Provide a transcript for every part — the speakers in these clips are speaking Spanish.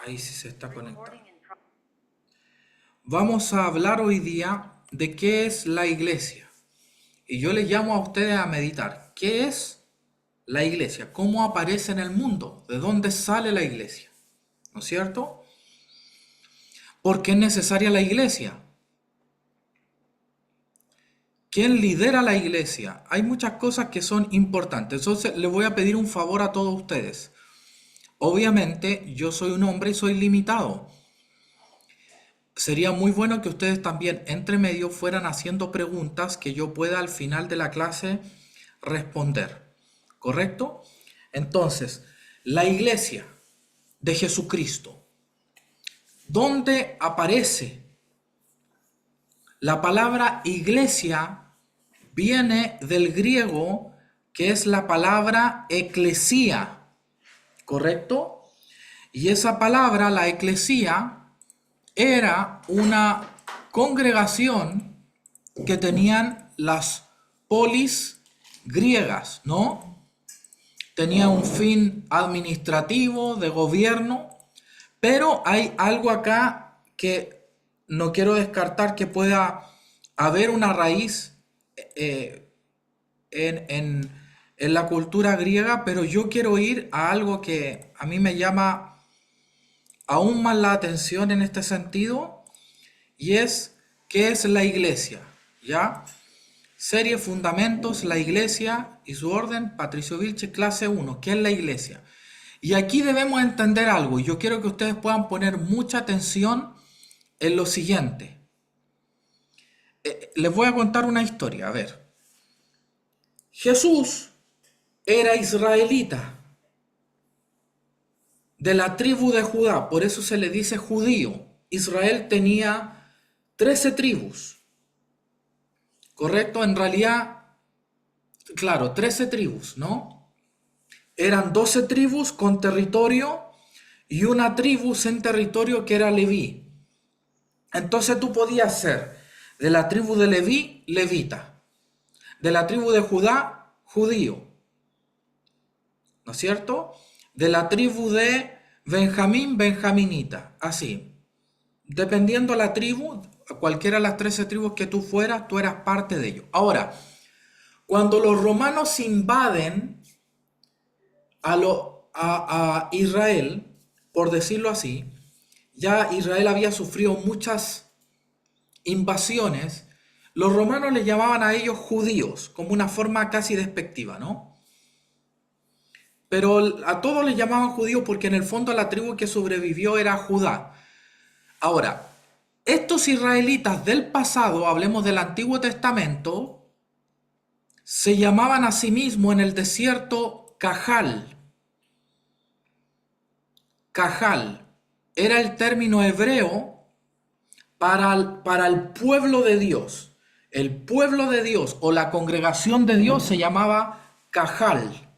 Ahí sí se está conectando. Vamos a hablar hoy día de qué es la iglesia. Y yo les llamo a ustedes a meditar. ¿Qué es la iglesia? ¿Cómo aparece en el mundo? ¿De dónde sale la iglesia? ¿No es cierto? ¿Por qué es necesaria la iglesia? ¿Quién lidera la iglesia? Hay muchas cosas que son importantes. Entonces les voy a pedir un favor a todos ustedes. Obviamente yo soy un hombre y soy limitado. Sería muy bueno que ustedes también entre medio fueran haciendo preguntas que yo pueda al final de la clase responder. ¿Correcto? Entonces, la iglesia de Jesucristo. ¿Dónde aparece? La palabra iglesia viene del griego, que es la palabra eclesía, ¿correcto? Y esa palabra, la eclesía, era una congregación que tenían las polis griegas, ¿no? Tenía un fin administrativo, de gobierno, pero hay algo acá que no quiero descartar que pueda haber una raíz eh, en, en- en la cultura griega, pero yo quiero ir a algo que a mí me llama aún más la atención en este sentido, y es qué es la iglesia, ¿ya? Serie Fundamentos, la iglesia y su orden, Patricio Vilche, clase uno. ¿Qué es la iglesia? Y aquí debemos entender algo, y yo quiero que ustedes puedan poner mucha atención en lo siguiente. Les voy a contar una historia, a ver. Jesús era israelita, de la tribu de Judá, por eso se le dice judío. Israel tenía 13 tribus, ¿correcto? En realidad, claro, 13 tribus, ¿no? Eran 12 tribus con territorio y una tribu sin territorio que era Leví. Entonces tú podías ser de la tribu de Leví, levita, de la tribu de Judá, judío, ¿no es cierto? De la tribu de Benjamín, benjaminita, así. Dependiendo la tribu, cualquiera de las 13 tribus que tú fueras, tú eras parte de ello. Ahora, cuando los romanos invaden a Israel, por decirlo así, ya Israel había sufrido muchas invasiones, los romanos le llamaban a ellos judíos, como una forma casi despectiva, ¿no? Pero a todos les llamaban judíos porque en el fondo la tribu que sobrevivió era Judá. Ahora, estos israelitas del pasado, hablemos del Antiguo Testamento, se llamaban a sí mismos en el desierto Cajal. Cajal era el término hebreo para el pueblo de Dios. El pueblo de Dios o la congregación de Dios se llamaba Cajal,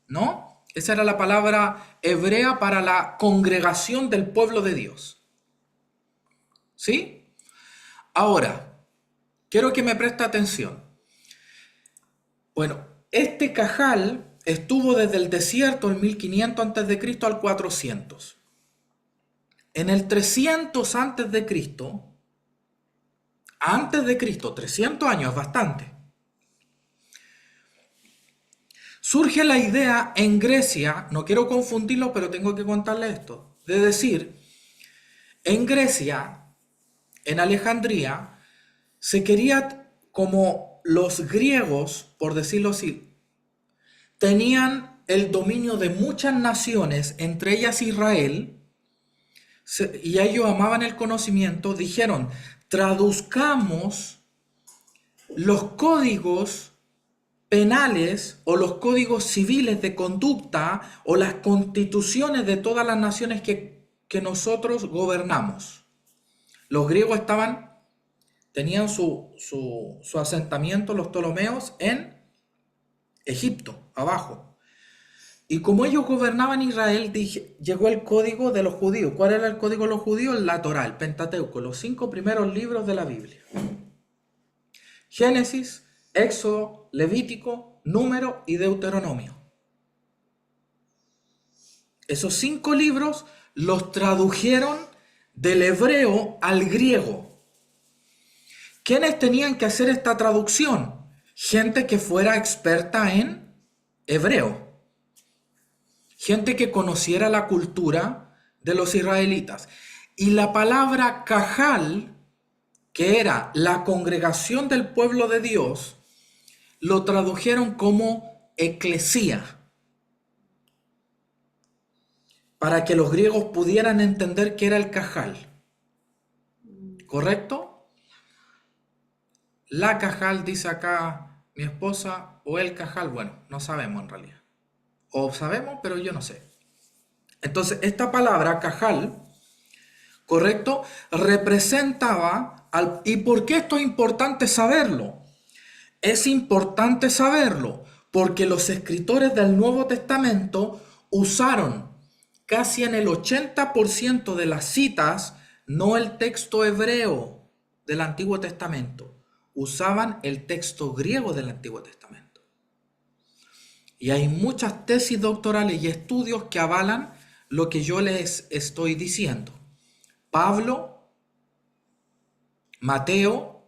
¿no? Esa era la palabra hebrea para la congregación del pueblo de Dios. ¿Sí? Ahora, quiero que me preste atención. Bueno, este Cajal estuvo desde el desierto en 1500 a.C. al 400. En el 300 antes de Cristo, 300 años, es bastante, surge la idea en Grecia, no quiero confundirlo, pero tengo que contarle esto, de decir, en Grecia, en Alejandría, se quería, como los griegos, por decirlo así, tenían el dominio de muchas naciones, entre ellas Israel, y ellos amaban el conocimiento, dijeron, traduzcamos los códigos penales o los códigos civiles de conducta o las constituciones de todas las naciones que nosotros gobernamos. Los griegos tenían su asentamiento, los ptolomeos, en Egipto, abajo. Y como ellos gobernaban Israel, llegó el código de los judíos. ¿Cuál era el código de los judíos? La Torá, el Pentateuco, los 5 primeros libros de la Biblia. Génesis, Éxodo, Levítico, Número y Deuteronomio. Esos 5 libros los tradujeron del hebreo al griego. ¿Quiénes tenían que hacer esta traducción? Gente que fuera experta en hebreo. Gente que conociera la cultura de los israelitas. Y la palabra cajal, que era la congregación del pueblo de Dios, lo tradujeron como eclesía, para que los griegos pudieran entender qué era el cajal. ¿Correcto? La cajal, dice acá mi esposa, o el cajal, bueno, no sabemos en realidad. O sabemos, pero yo no sé. Entonces, esta palabra cajal, ¿correcto? Representaba ¿y por qué esto es importante saberlo? Es importante saberlo porque los escritores del Nuevo Testamento usaron casi en el 80% de las citas, no el texto hebreo del Antiguo Testamento, usaban el texto griego del Antiguo Testamento. Y hay muchas tesis doctorales y estudios que avalan lo que yo les estoy diciendo. Pablo, Mateo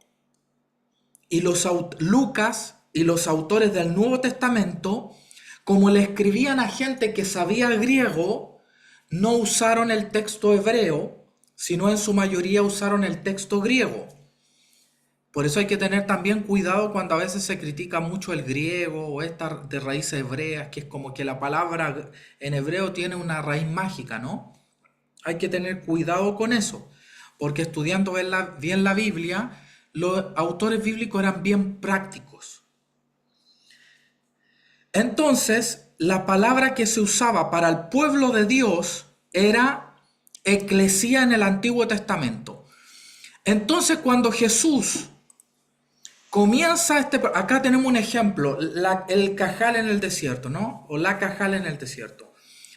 y Lucas y los autores del Nuevo Testamento, como le escribían a gente que sabía griego, no usaron el texto hebreo, sino en su mayoría usaron el texto griego. Por eso hay que tener también cuidado cuando a veces se critica mucho el griego o esta de raíces hebreas, que es como que la palabra en hebreo tiene una raíz mágica, ¿no? Hay que tener cuidado con eso, porque estudiando bien la Biblia, los autores bíblicos eran bien prácticos. Entonces, la palabra que se usaba para el pueblo de Dios era eclesía en el Antiguo Testamento. Entonces, cuando Jesús comienza acá tenemos un ejemplo, el cajal en el desierto, ¿no? O la cajal en el desierto.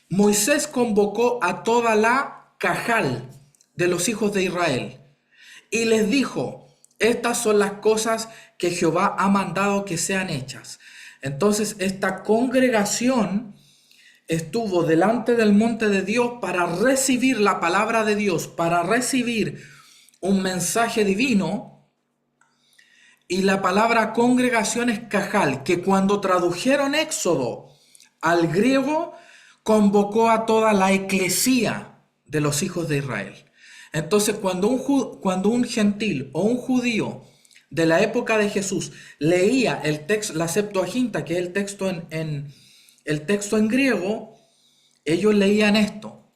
Moisés convocó a toda la cajal de los hijos de Israel y les dijo, estas son las cosas que Jehová ha mandado que sean hechas. Entonces esta congregación estuvo delante del monte de Dios para recibir la palabra de Dios, para recibir un mensaje divino. Y la palabra congregación es cajal, que cuando tradujeron Éxodo al griego, convocó a toda la eclesía de los hijos de Israel. Entonces, cuando un gentil o un judío de la época de Jesús leía el texto, la Septuaginta, que es el texto en griego, ellos leían esto,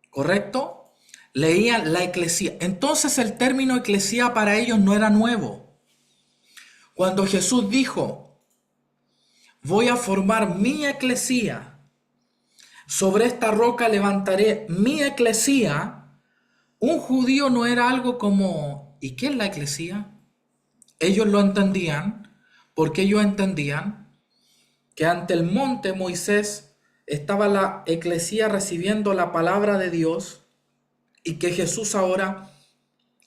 ¿correcto? Leían la eclesía. Entonces el término eclesía para ellos no era nuevo. Cuando Jesús dijo, voy a formar mi eclesía, sobre esta roca levantaré mi eclesía, un judío no era algo como, ¿y qué es la eclesía? Ellos lo entendían, porque ellos entendían que ante el monte Moisés estaba la eclesía recibiendo la palabra de Dios y que Jesús ahora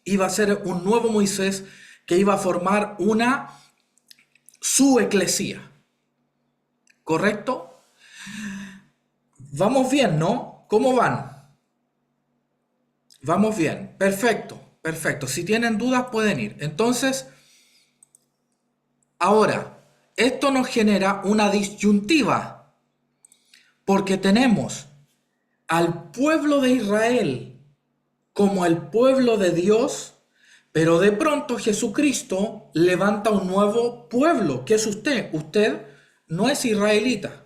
iba a ser un nuevo Moisés que iba a formar su eclesía. ¿Correcto? Vamos bien, ¿no? ¿Cómo van? Vamos bien. Perfecto, perfecto. Si tienen dudas pueden ir. Entonces, ahora, esto nos genera una disyuntiva, porque tenemos al pueblo de Israel como el pueblo de Dios, pero de pronto Jesucristo levanta un nuevo pueblo, que es usted. Usted no es israelita.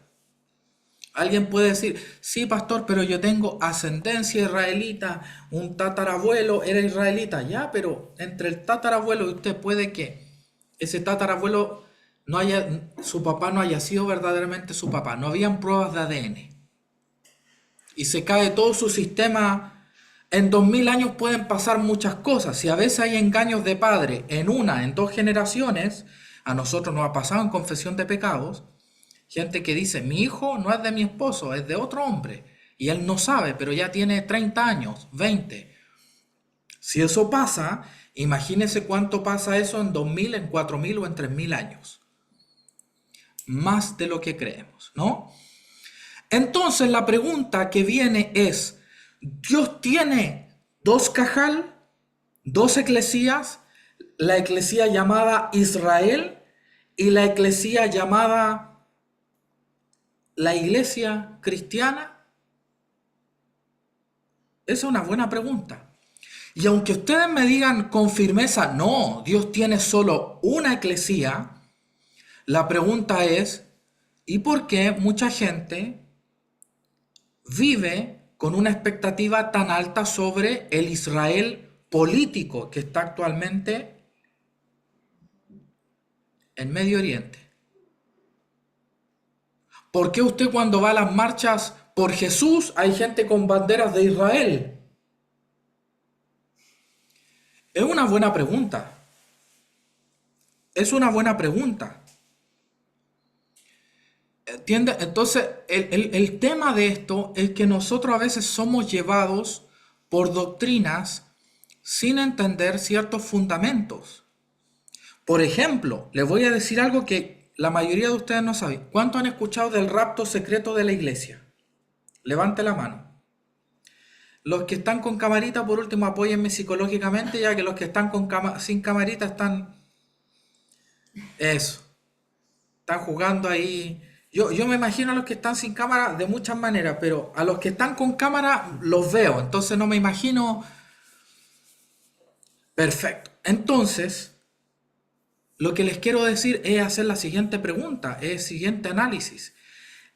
Alguien puede decir, sí, pastor, pero yo tengo ascendencia israelita, un tatarabuelo era israelita. Ya, pero entre el tatarabuelo y usted puede que ese tatarabuelo su papá no haya sido verdaderamente su papá. No habían pruebas de ADN. Y se cae todo su sistema. En 2000 años pueden pasar muchas cosas. Si a veces hay engaños de padre en 2 generaciones, a nosotros nos ha pasado en confesión de pecados, gente que dice, mi hijo no es de mi esposo, es de otro hombre. Y él no sabe, pero ya tiene 30 años, 20. Si eso pasa, imagínese cuánto pasa eso en 2000, en 4000 o en 3000 años. Más de lo que creemos, ¿no? Entonces la pregunta que viene es, Dios tiene dos cajal, dos eclesías, la eclesía llamada Israel y la eclesía llamada la iglesia cristiana. Esa es una buena pregunta. Y aunque ustedes me digan con firmeza, no, Dios tiene solo una eclesía, la pregunta es, ¿y por qué mucha gente vive con una expectativa tan alta sobre el Israel político que está actualmente en Medio Oriente? ¿Por qué usted cuando va a las marchas por Jesús hay gente con banderas de Israel? Es una buena pregunta. Es una buena pregunta. ¿Entiende? Entonces, el tema de esto es que nosotros a veces somos llevados por doctrinas sin entender ciertos fundamentos. Por ejemplo, les voy a decir algo que la mayoría de ustedes no saben. ¿Cuánto han escuchado del rapto secreto de la iglesia? Levante la mano. Los que están con camarita, por último, apóyenme psicológicamente, ya que los que están sin camarita están, eso, están jugando ahí. Yo me imagino a los que están sin cámara de muchas maneras, pero a los que están con cámara los veo, entonces no me imagino. Perfecto. Entonces, lo que les quiero decir es hacer la siguiente pregunta, es el siguiente análisis.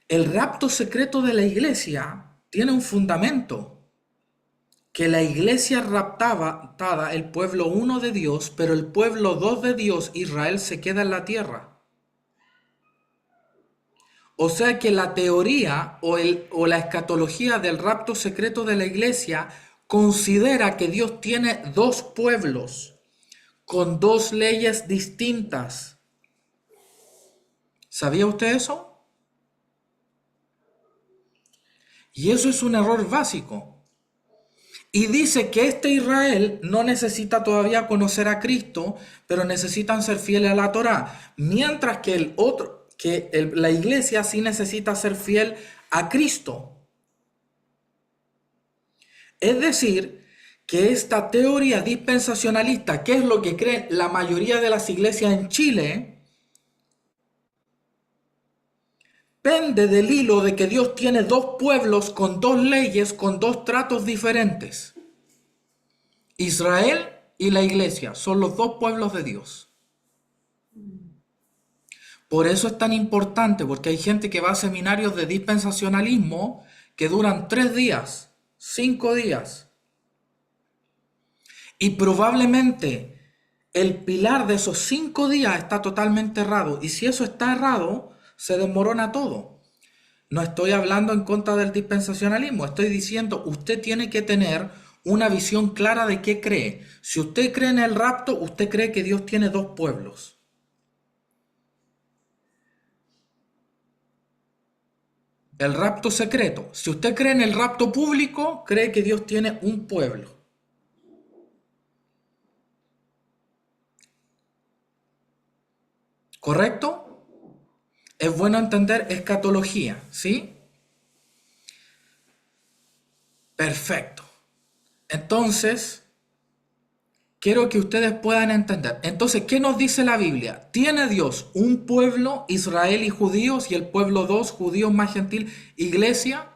El rapto secreto de la iglesia tiene un fundamento, que la iglesia raptaba el pueblo uno de Dios, pero el pueblo dos de Dios, Israel, se queda en la tierra. O sea que la teoría o la escatología del rapto secreto de la iglesia considera que Dios tiene dos pueblos con dos leyes distintas. ¿Sabía usted eso? Y eso es un error básico. Y dice que este Israel no necesita todavía conocer a Cristo, pero necesitan ser fieles a la Torá, mientras que la iglesia sí necesita ser fiel a Cristo. Es decir, que esta teoría dispensacionalista, que es lo que creen la mayoría de las iglesias en Chile, pende del hilo de que Dios tiene dos pueblos con dos leyes, con dos tratos diferentes. Israel y la iglesia son los dos pueblos de Dios. Por eso es tan importante, porque hay gente que va a seminarios de dispensacionalismo que duran 3 días, 5 días. Y probablemente el pilar de esos 5 días está totalmente errado. Y si eso está errado, se desmorona todo. No estoy hablando en contra del dispensacionalismo, estoy diciendo, usted tiene que tener una visión clara de qué cree. Si usted cree en el rapto, usted cree que Dios tiene dos pueblos. El rapto secreto. Si usted cree en el rapto público, cree que Dios tiene un pueblo. ¿Correcto? Es bueno entender escatología, ¿sí? Perfecto. Entonces, quiero que ustedes puedan entender. Entonces, ¿qué nos dice la Biblia? ¿Tiene Dios un pueblo, Israel y judíos, y el pueblo dos, judíos más gentil, iglesia?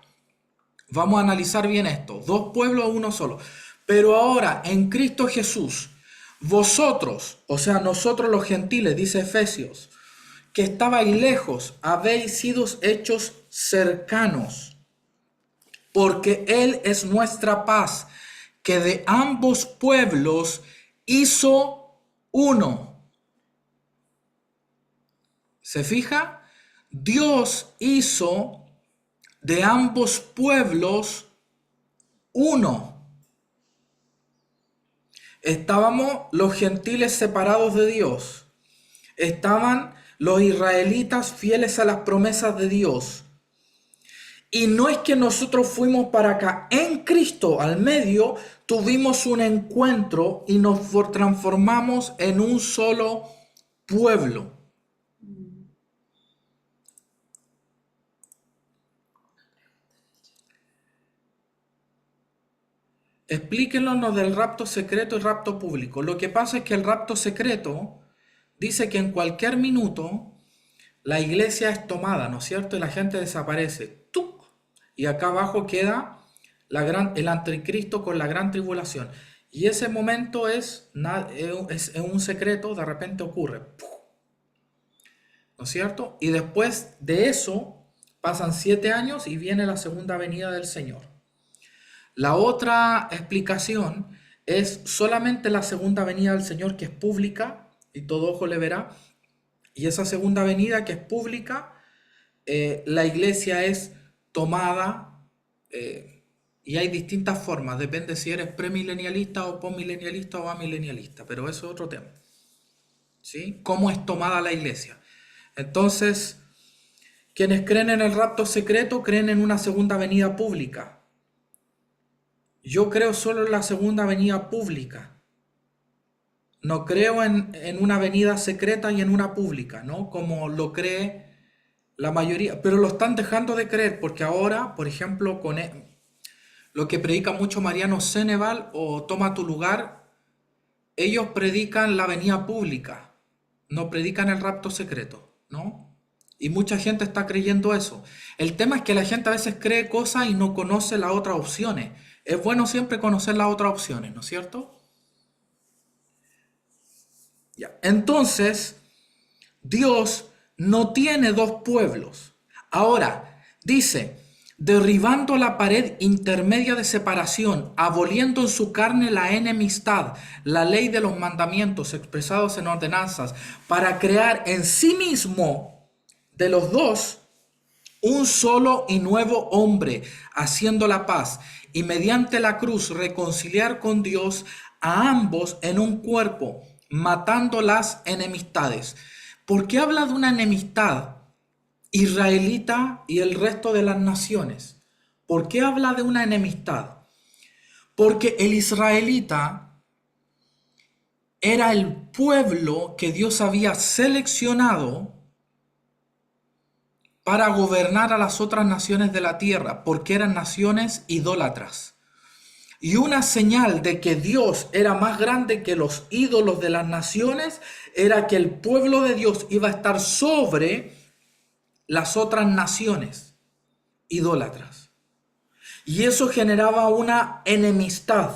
Vamos a analizar bien esto. Dos pueblos o uno solo. Pero ahora, en Cristo Jesús, vosotros, o sea, nosotros los gentiles, dice Efesios, que estabais lejos, habéis sido hechos cercanos, porque Él es nuestra paz, que de ambos pueblos hizo uno. ¿Se fija? Dios hizo de ambos pueblos uno. Estábamos los gentiles separados de Dios. Estaban los israelitas fieles a las promesas de Dios. Y no es que nosotros fuimos para acá. En Cristo, al medio, tuvimos un encuentro y nos transformamos en un solo pueblo. Explíquenlo del rapto secreto y rapto público. Lo que pasa es que el rapto secreto dice que en cualquier minuto la iglesia es tomada, ¿no es cierto? Y la gente desaparece. ¡Tuc! Y acá abajo queda el anticristo con la gran tribulación. Y ese momento es un secreto, de repente ocurre. ¿No es cierto? Y después de eso pasan 7 años y viene la segunda venida del Señor. La otra explicación es solamente la segunda venida del Señor, que es pública y todo ojo le verá. Y esa segunda venida que es pública, la iglesia es tomada, y hay distintas formas, depende si eres premilenialista o postmilenialista o amilenialista, pero eso es otro tema. ¿Sí? ¿Cómo es tomada la iglesia? Entonces, quienes creen en el rapto secreto creen en una segunda venida pública. Yo creo solo en la segunda venida pública. No creo en una venida secreta y en una pública, ¿no? Como lo cree la mayoría, pero lo están dejando de creer porque ahora, por ejemplo, lo que predica mucho Mariano Ceneval o Toma tu lugar, ellos predican la venida pública, no predican el rapto secreto, ¿no? Y mucha gente está creyendo eso. El tema es que la gente a veces cree cosas y no conoce las otras opciones. Es bueno siempre conocer las otras opciones, ¿no es cierto? Ya. Entonces, Dios no tiene dos pueblos. Ahora, dice, derribando la pared intermedia de separación, aboliendo en su carne la enemistad, la ley de los mandamientos expresados en ordenanzas, para crear en sí mismo de los dos un solo y nuevo hombre, haciendo la paz, y mediante la cruz reconciliar con Dios a ambos en un cuerpo, matando las enemistades. ¿Por qué habla de una enemistad israelita y el resto de las naciones? ¿Por qué habla de una enemistad? Porque el israelita era el pueblo que Dios había seleccionado para gobernar a las otras naciones de la tierra, porque eran naciones idólatras. Y una señal de que Dios era más grande que los ídolos de las naciones era que el pueblo de Dios iba a estar sobre las otras naciones idólatras. Y eso generaba una enemistad,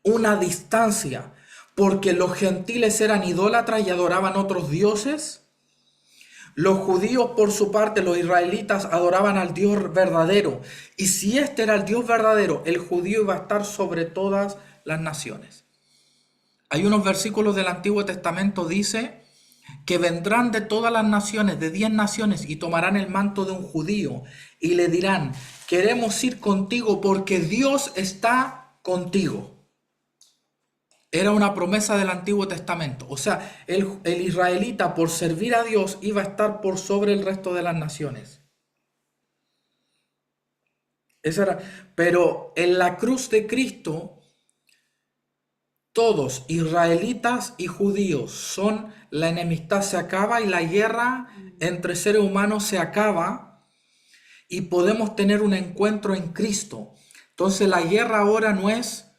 una distancia, porque los gentiles eran idólatras y adoraban otros dioses. Los judíos, por su parte, los israelitas, adoraban al Dios verdadero. Y si este era el Dios verdadero, el judío iba a estar sobre todas las naciones. Hay unos versículos del Antiguo Testamento, dice que vendrán de todas las naciones, de 10 naciones, y tomarán el manto de un judío y le dirán, queremos ir contigo porque Dios está contigo. Era una promesa del Antiguo Testamento. O sea, el israelita por servir a Dios iba a estar por sobre el resto de las naciones. Eso era. Pero en la cruz de Cristo, todos, israelitas y judíos, la enemistad se acaba y la guerra entre seres humanos se acaba y podemos tener un encuentro en Cristo. Entonces la guerra ahora no es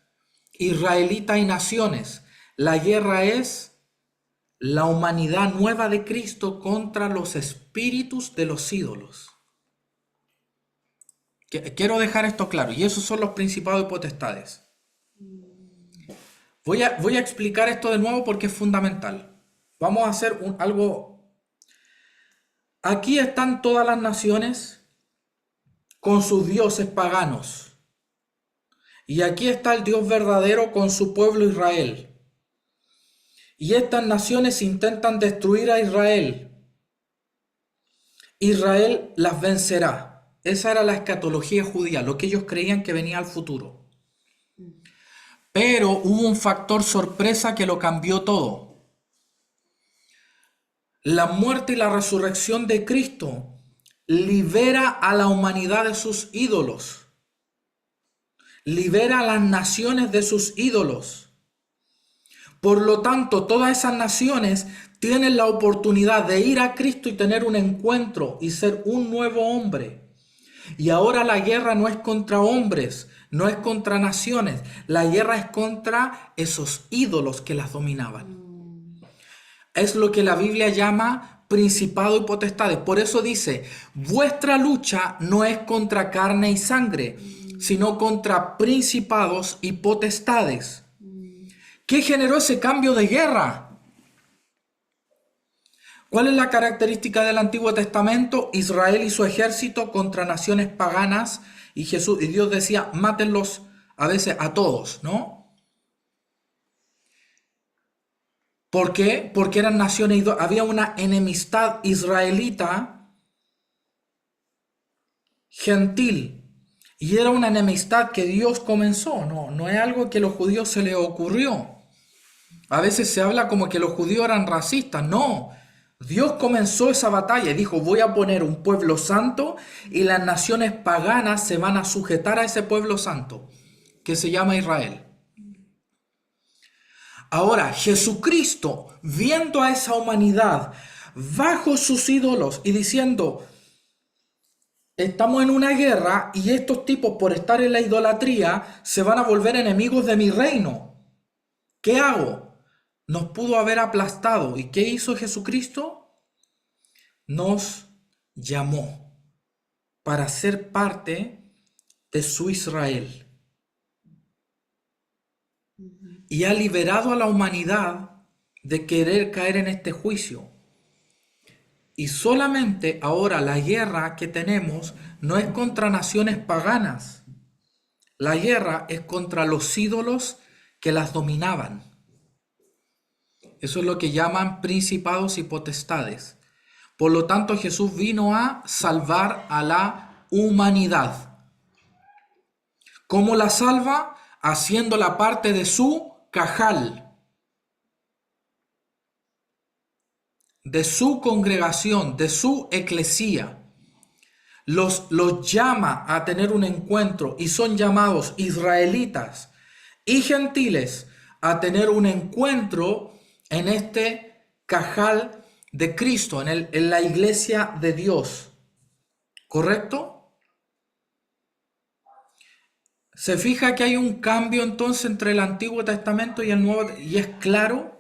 israelita y naciones. La guerra es la humanidad nueva de Cristo contra los espíritus de los ídolos. Quiero dejar esto claro. Y esos son los principados y potestades. Voy a explicar esto de nuevo porque es fundamental. Vamos a hacer algo. Aquí están todas las naciones con sus dioses paganos. Y aquí está el Dios verdadero con su pueblo Israel. Y estas naciones intentan destruir a Israel. Israel las vencerá. Esa era la escatología judía, lo que ellos creían que venía al futuro. Pero hubo un factor sorpresa que lo cambió todo. La muerte y la resurrección de Cristo libera a la humanidad de sus ídolos. Libera a las naciones de sus ídolos. Por lo tanto, todas esas naciones tienen la oportunidad de ir a Cristo y tener un encuentro y ser un nuevo hombre. Y ahora la guerra no es contra hombres, no es contra naciones, la guerra es contra esos ídolos que las dominaban. Es lo que la Biblia llama principado y potestades. Por eso dice, vuestra lucha no es contra carne y sangre, sino contra principados y potestades. ¿Qué generó ese cambio de guerra? ¿Cuál es la característica del Antiguo Testamento? Israel y su ejército contra naciones paganas, y Dios decía, mátenlos a veces a todos, ¿no? ¿Por qué? Porque eran naciones, había una enemistad israelita gentil, y era una enemistad que Dios comenzó, no es algo que a los judíos se les ocurrió. A veces se habla como que los judíos eran racistas. No, Dios comenzó esa batalla y dijo, voy a poner un pueblo santo y las naciones paganas se van a sujetar a ese pueblo santo, que se llama Israel. Ahora, Jesucristo, viendo a esa humanidad bajo sus ídolos y diciendo, estamos en una guerra y estos tipos por estar en la idolatría se van a volver enemigos de mi reino. ¿Qué hago? Nos pudo haber aplastado. ¿Y qué hizo Jesucristo? Nos llamó para ser parte de su Israel. Y ha liberado a la humanidad de querer caer en este juicio. Y solamente ahora la guerra que tenemos no es contra naciones paganas. La guerra es contra los ídolos que las dominaban. Eso es lo que llaman principados y potestades. Por lo tanto, Jesús vino a salvar a la humanidad. ¿Cómo la salva? Haciéndola parte de su cajal, de su congregación, de su eclesía. Los llama a tener un encuentro y son llamados israelitas y gentiles a tener un encuentro en este cajal de Cristo, en la iglesia de Dios. ¿Correcto? Se fija que hay un cambio entonces entre el Antiguo Testamento y el Nuevo, y es claro,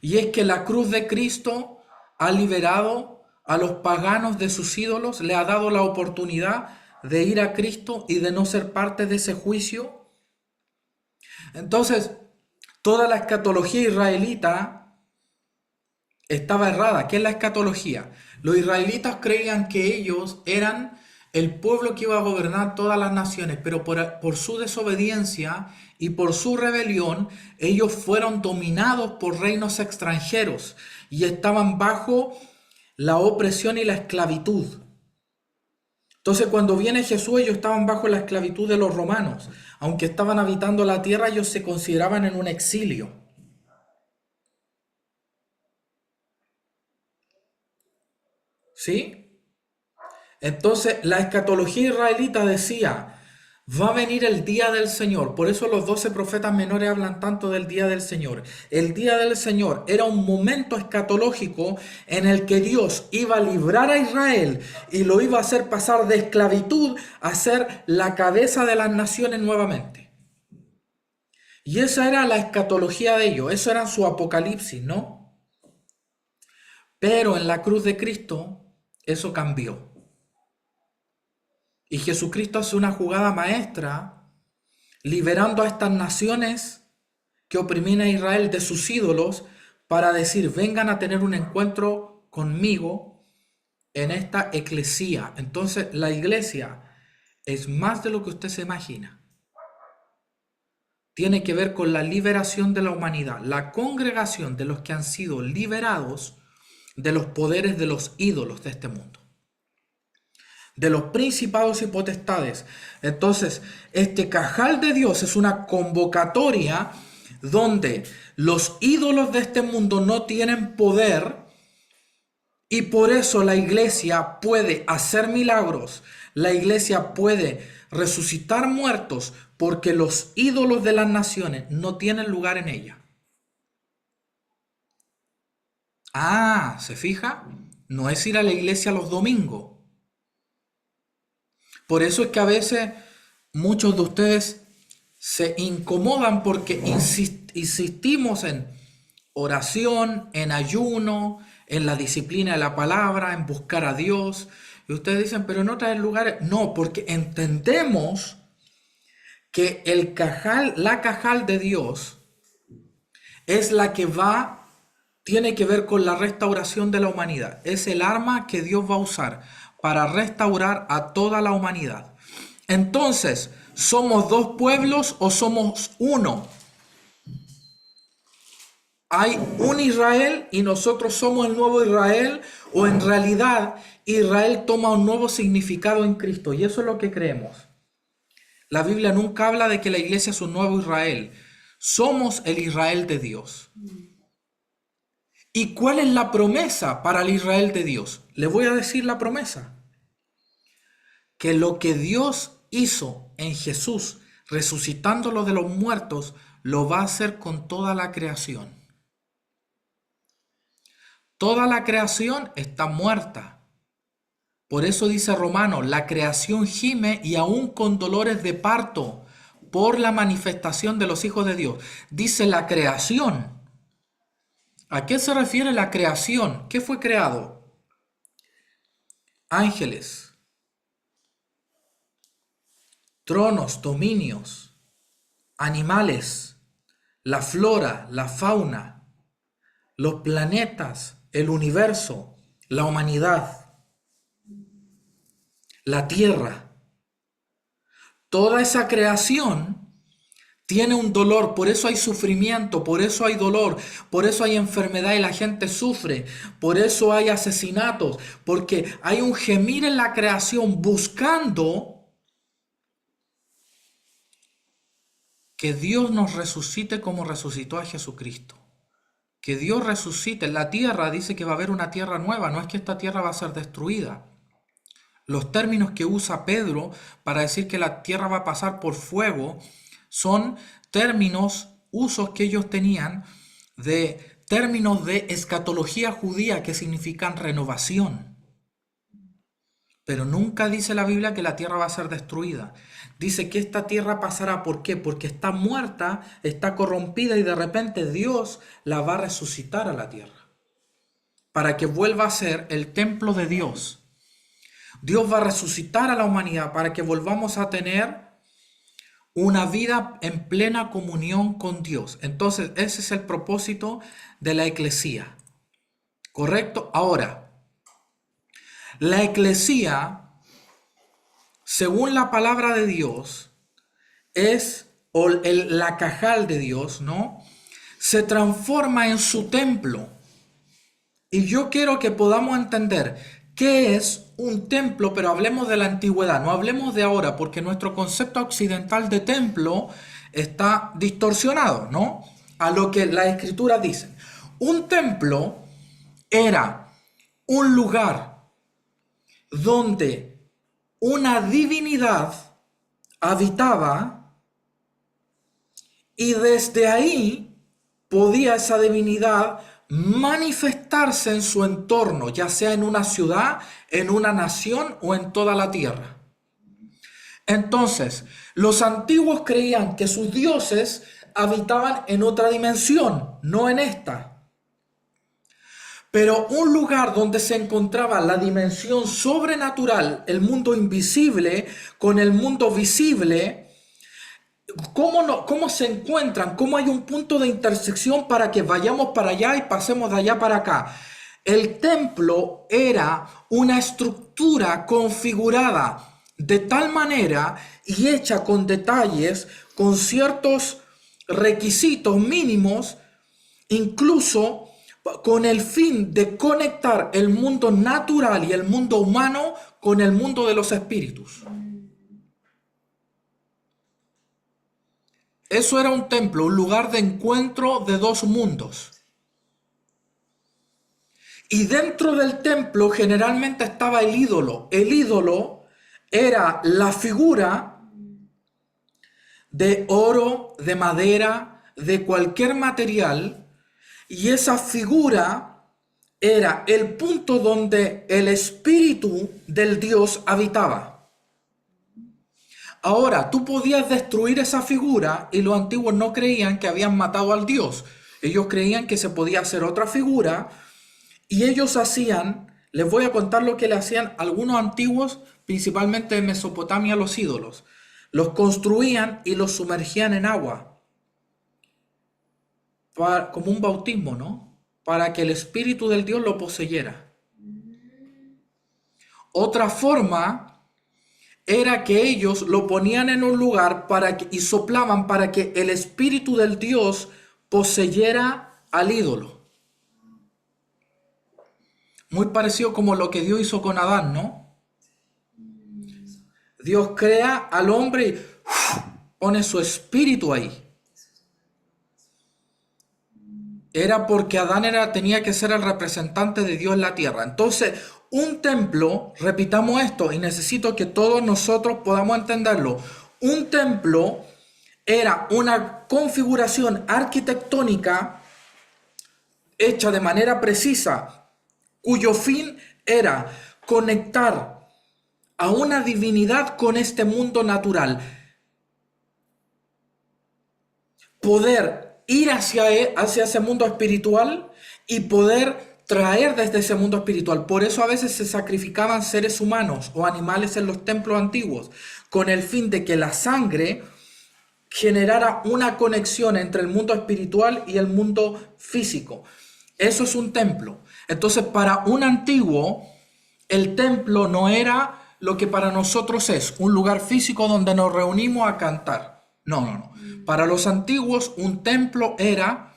y es que la cruz de Cristo ha liberado a los paganos de sus ídolos, le ha dado la oportunidad de ir a Cristo y de no ser parte de ese juicio. Entonces, toda la escatología israelita estaba errada. ¿Qué es la escatología? Los israelitas creían que ellos eran el pueblo que iba a gobernar todas las naciones, pero por su desobediencia y por su rebelión, ellos fueron dominados por reinos extranjeros y estaban bajo la opresión y la esclavitud. Entonces, cuando viene Jesús, ellos estaban bajo la esclavitud de los romanos. Aunque estaban habitando la tierra, ellos se consideraban en un exilio. ¿Sí? Entonces la escatología israelita decía, va a venir el día del Señor. Por eso los 12 profetas menores hablan tanto del día del Señor. El día del Señor era un momento escatológico en el que Dios iba a librar a Israel y lo iba a hacer pasar de esclavitud a ser la cabeza de las naciones nuevamente. Y esa era la escatología de ellos, eso era su apocalipsis, ¿no? Pero en la cruz de Cristo eso cambió. Y Jesucristo hace una jugada maestra, liberando a estas naciones que oprimían a Israel de sus ídolos, para decir, vengan a tener un encuentro conmigo en esta eclesía. Entonces, la iglesia es más de lo que usted se imagina. Tiene que ver con la liberación de la humanidad, la congregación de los que han sido liberados de los poderes de los ídolos de este mundo, de los principados y potestades. Entonces, este cajal de Dios es una convocatoria donde los ídolos de este mundo no tienen poder, y por eso la iglesia puede hacer milagros, la iglesia puede resucitar muertos, porque los ídolos de las naciones no tienen lugar en ella. Ah, ¿se fija? No es ir a la iglesia los domingos. Por eso es que a veces muchos de ustedes se incomodan porque insistimos en oración, en ayuno, en la disciplina de la palabra, en buscar a Dios. Y ustedes dicen, pero en otros lugares, no, porque entendemos que la cajal de Dios es la que tiene que ver con la restauración de la humanidad. Es el arma que Dios va a usar para restaurar a toda la humanidad. Entonces, ¿somos dos pueblos o somos uno? ¿Hay un Israel y nosotros somos el nuevo Israel? ¿O en realidad Israel toma un nuevo significado en Cristo? Y eso es lo que creemos. La Biblia nunca habla de que la iglesia es un nuevo Israel. Somos el Israel de Dios. ¿Y cuál es la promesa para el Israel de Dios? Le voy a decir la promesa. Que lo que Dios hizo en Jesús, resucitándolo de los muertos, lo va a hacer con toda la creación. Toda la creación está muerta. Por eso dice Romano, la creación gime y aún con dolores de parto por la manifestación de los hijos de Dios. Dice la creación. ¿A qué se refiere la creación? ¿Qué fue creado? Ángeles, tronos, dominios, animales, la flora, la fauna, los planetas, el universo, la humanidad, la tierra. Toda esa creación tiene un dolor, por eso hay sufrimiento, por eso hay dolor, por eso hay enfermedad y la gente sufre, por eso hay asesinatos, porque hay un gemir en la creación buscando que Dios nos resucite como resucitó a Jesucristo. Que Dios resucite. La tierra dice que va a haber una tierra nueva, no es que esta tierra va a ser destruida. Los términos que usa Pedro para decir que la tierra va a pasar por fuego son términos, usos que ellos tenían de términos de escatología judía que significan renovación. Pero nunca dice la Biblia que la tierra va a ser destruida. Dice que esta tierra pasará. ¿Por qué? Porque está muerta, está corrompida y de repente Dios la va a resucitar a la tierra. Para que vuelva a ser el templo de Dios. Dios va a resucitar a la humanidad para que volvamos a tener una vida en plena comunión con Dios. Entonces, ese es el propósito de la eclesía. ¿Correcto? Ahora, la eclesía, según la palabra de Dios, es la cajal de Dios, ¿no? Se transforma en su templo. Y yo quiero que podamos entender qué es un templo, pero hablemos de la antigüedad, no hablemos de ahora, porque nuestro concepto occidental de templo está distorsionado, ¿no? A lo que las escrituras dicen. Un templo era un lugar donde una divinidad habitaba y desde ahí podía esa divinidad manifestarse en su entorno, ya sea en una ciudad, en una nación o en toda la tierra. Entonces, los antiguos creían que sus dioses habitaban en otra dimensión, no en esta. Pero un lugar donde se encontraba la dimensión sobrenatural, el mundo invisible con el mundo visible, ¿cómo se encuentran? ¿Cómo hay un punto de intersección para que vayamos para allá y pasemos de allá para acá? El templo era una estructura configurada de tal manera y hecha con detalles, con ciertos requisitos mínimos, incluso con el fin de conectar el mundo natural y el mundo humano con el mundo de los espíritus. Eso era un templo, un lugar de encuentro de dos mundos. Y dentro del templo generalmente estaba el ídolo. El ídolo era la figura de oro, de madera, de cualquier material. Y esa figura era el punto donde el espíritu del Dios habitaba. Ahora, tú podías destruir esa figura y los antiguos no creían que habían matado al Dios. Ellos creían que se podía hacer otra figura y ellos hacían, les voy a contar lo que le hacían algunos antiguos, principalmente en Mesopotamia, los ídolos. Los construían y los sumergían en agua, como un bautismo, ¿no? Para que el espíritu del Dios lo poseyera. Otra forma era que ellos lo ponían en un lugar y soplaban para que el espíritu del Dios poseyera al ídolo. Muy parecido como lo que Dios hizo con Adán, ¿no? Dios crea al hombre y pone su espíritu ahí. Era porque Adán tenía que ser el representante de Dios en la tierra. Entonces, un templo, repitamos esto y necesito que todos nosotros podamos entenderlo. Un templo era una configuración arquitectónica hecha de manera precisa, cuyo fin era conectar a una divinidad con este mundo natural, poder ir hacia ese mundo espiritual y poder traer desde ese mundo espiritual. Por eso a veces se sacrificaban seres humanos o animales en los templos antiguos, con el fin de que la sangre generara una conexión entre el mundo espiritual y el mundo físico. Eso es un templo. Entonces, para un antiguo, el templo no era lo que para nosotros es un lugar físico donde nos reunimos a cantar. No, no, no. Para los antiguos, un templo era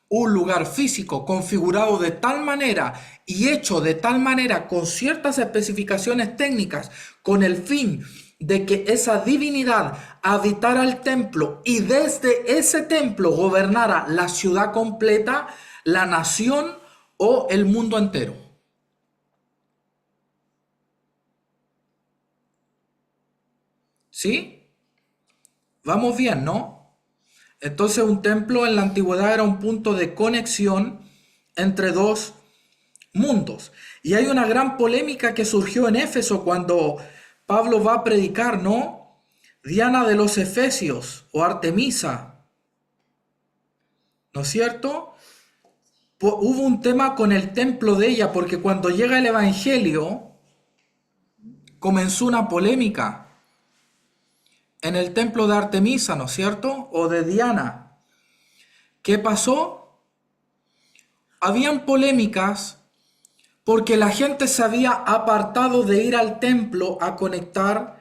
un lugar físico configurado de tal manera y hecho de tal manera con ciertas especificaciones técnicas con el fin de que esa divinidad habitara el templo y desde ese templo gobernara la ciudad completa, la nación o el mundo entero. ¿Sí? Vamos bien, ¿no? Entonces un templo en la antigüedad era un punto de conexión entre dos mundos. Y hay una gran polémica que surgió en Éfeso cuando Pablo va a predicar, ¿no? Diana de los Efesios o Artemisa, ¿no es cierto? Hubo un tema con el templo de ella porque cuando llega el Evangelio comenzó una polémica en el templo de Artemisa, ¿no es cierto? O de Diana. ¿Qué pasó? Habían polémicas porque la gente se había apartado de ir al templo a conectar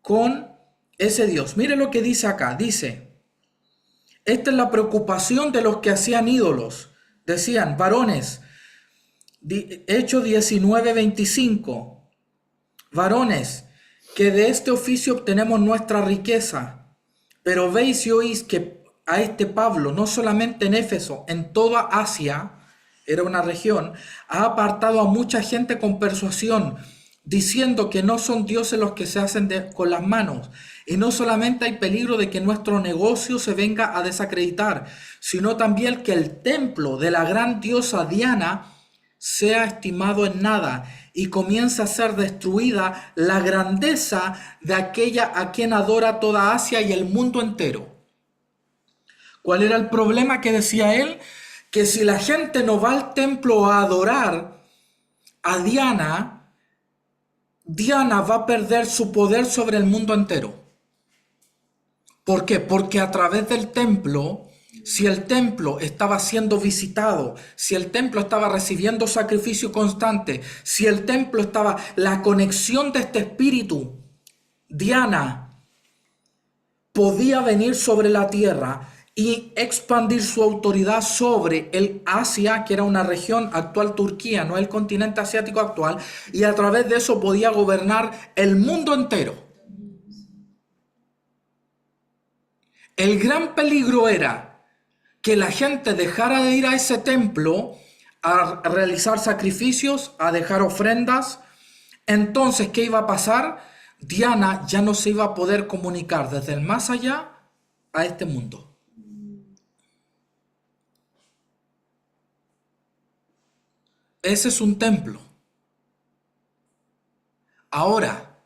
con ese Dios. Mire lo que dice acá. Dice, esta es la preocupación de los que hacían ídolos. Decían, varones, Hechos 19:25, varones, que de este oficio obtenemos nuestra riqueza. Pero veis y oís que a este Pablo, no solamente en Éfeso, en toda Asia, era una región, ha apartado a mucha gente con persuasión, diciendo que no son dioses los que se hacen con las manos. Y no solamente hay peligro de que nuestro negocio se venga a desacreditar, sino también que el templo de la gran diosa Diana sea estimado en nada y comienza a ser destruida la grandeza de aquella a quien adora toda Asia y el mundo entero. ¿Cuál era el problema que decía él? Que si la gente no va al templo a adorar a Diana, Diana va a perder su poder sobre el mundo entero. ¿Por qué? Porque a través del templo, si el templo estaba siendo visitado, si el templo estaba recibiendo sacrificio constante, si el templo estaba, la conexión de este espíritu, Diana, podía venir sobre la tierra y expandir su autoridad sobre el Asia, que era una región actual Turquía, no el continente asiático actual, y a través de eso podía gobernar el mundo entero. El gran peligro era que la gente dejara de ir a ese templo a realizar sacrificios, a dejar ofrendas. Entonces, ¿qué iba a pasar? Diana ya no se iba a poder comunicar desde el más allá a este mundo. Ese es un templo. Ahora,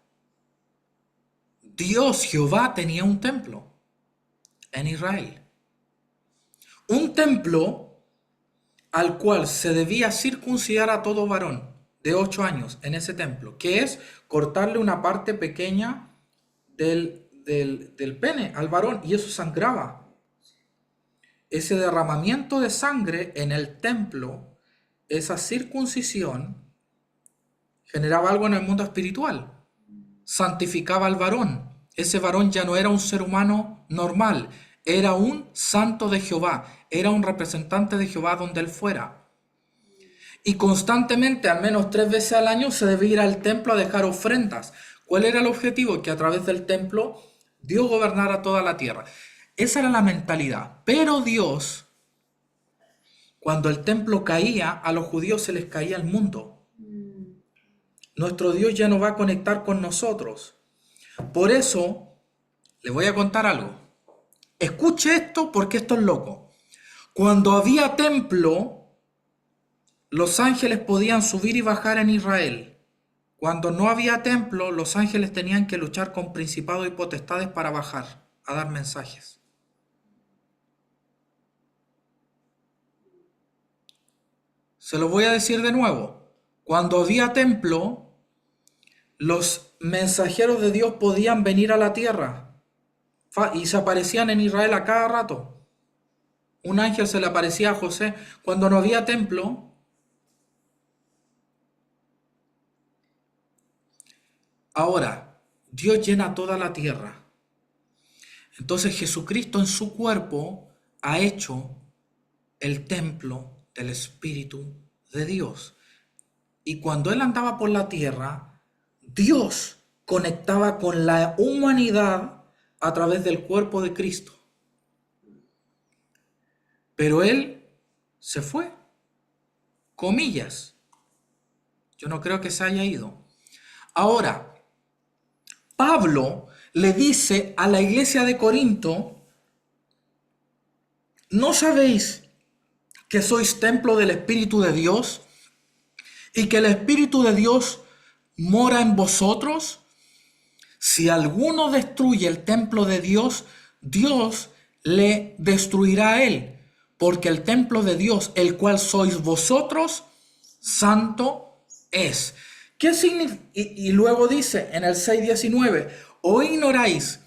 Dios, Jehová, tenía un templo en Israel. Un templo al cual se debía circuncidar a todo varón de 8 años en ese templo, que es cortarle una parte pequeña del pene al varón, y eso sangraba. Ese derramamiento de sangre en el templo, esa circuncisión, generaba algo en el mundo espiritual. Santificaba al varón. Ese varón ya no era un ser humano normal, era un santo de Jehová, era un representante de Jehová donde él fuera. Y constantemente, al menos 3 veces al año, se debía ir al templo a dejar ofrendas. ¿Cuál era el objetivo? Que a través del templo Dios gobernara toda la tierra. Esa era la mentalidad. Pero Dios, cuando el templo caía, a los judíos se les caía el mundo. Nuestro Dios ya no va a conectar con nosotros. Por eso, le voy a contar algo. Escuche esto porque esto es loco. Cuando había templo, los ángeles podían subir y bajar en Israel. Cuando no había templo, los ángeles tenían que luchar con principados y potestades para bajar a dar mensajes. Se lo voy a decir de nuevo. Cuando había templo, los mensajeros de Dios podían venir a la tierra y se aparecían en Israel a cada rato. Un ángel se le aparecía a José. Cuando no había templo, ahora Dios llena toda la tierra. Entonces Jesucristo en su cuerpo ha hecho el templo del Espíritu de Dios. Y cuando Él andaba por la tierra, Dios conectaba con la humanidad a través del cuerpo de Cristo. Pero Él se fue. Comillas. Yo no creo que se haya ido. Ahora, Pablo le dice a la iglesia de Corinto: ¿no sabéis que sois templo del Espíritu de Dios y que el Espíritu de Dios mora en vosotros? Si alguno destruye el templo de Dios, Dios le destruirá a él, porque el templo de Dios, el cual sois vosotros, santo es. ¿Qué significa? Y luego dice en el 6:19, ¿o ignoráis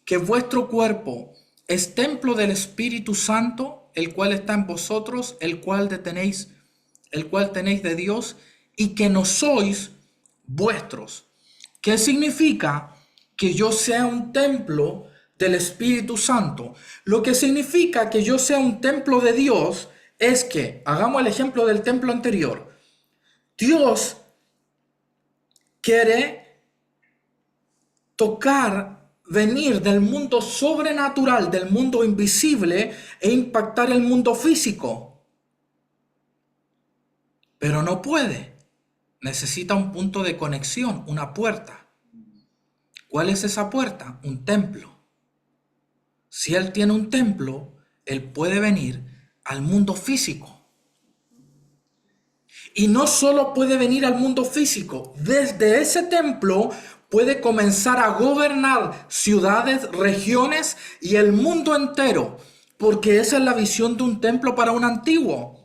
que vuestro cuerpo es templo del Espíritu Santo, el cual está en vosotros, el cual tenéis de Dios, y que no sois vuestros? ¿Qué significa que yo sea un templo del Espíritu Santo? Lo que significa que yo sea un templo de Dios es que, hagamos el ejemplo del templo anterior, Dios quiere tocar, venir del mundo sobrenatural, del mundo invisible, e impactar el mundo físico. Pero no puede. Necesita un punto de conexión, una puerta. ¿Cuál es esa puerta? Un templo. Si Él tiene un templo, Él puede venir al mundo físico. Y no solo puede venir al mundo físico, desde ese templo puede comenzar a gobernar ciudades, regiones y el mundo entero, porque esa es la visión de un templo para un antiguo.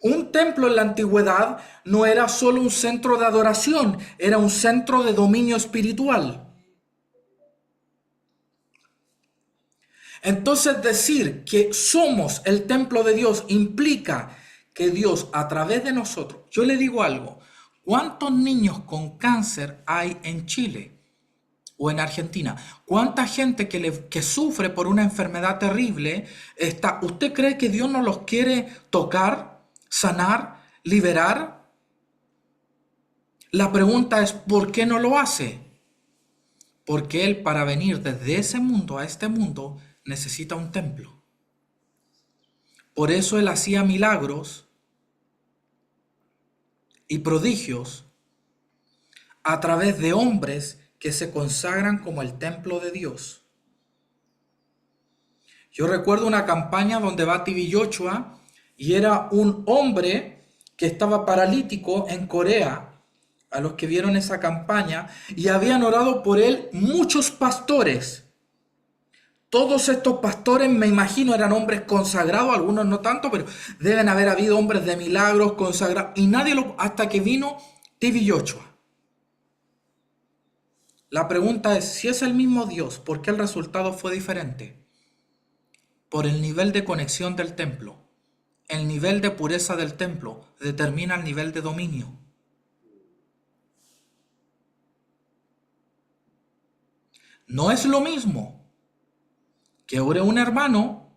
Un templo en la antigüedad no era solo un centro de adoración, era un centro de dominio espiritual. Entonces, decir que somos el templo de Dios implica que Dios a través de nosotros, yo le digo algo, ¿cuántos niños con cáncer hay en Chile o en Argentina? ¿Cuánta gente que sufre por una enfermedad terrible está? ¿Usted cree que Dios no los quiere tocar, sanar, liberar? La pregunta es, ¿por qué no lo hace? Porque Él, para venir desde ese mundo a este mundo, necesita un templo. Por eso Él hacía milagros y prodigios a través de hombres que se consagran como el templo de Dios. Yo recuerdo una campaña donde va TV y era un hombre que estaba paralítico en Corea. a los que vieron esa campaña, y habían orado por él muchos pastores. Todos estos pastores, me imagino, eran hombres consagrados, algunos no tanto, pero deben haber habido hombres de milagros consagrados, y nadie lo, hasta que vino T.B. Joshua. La pregunta es, si es el mismo Dios, ¿por qué el resultado fue diferente? Por el nivel de conexión del templo. El nivel de pureza del templo determina el nivel de dominio. No es lo mismo que ore un hermano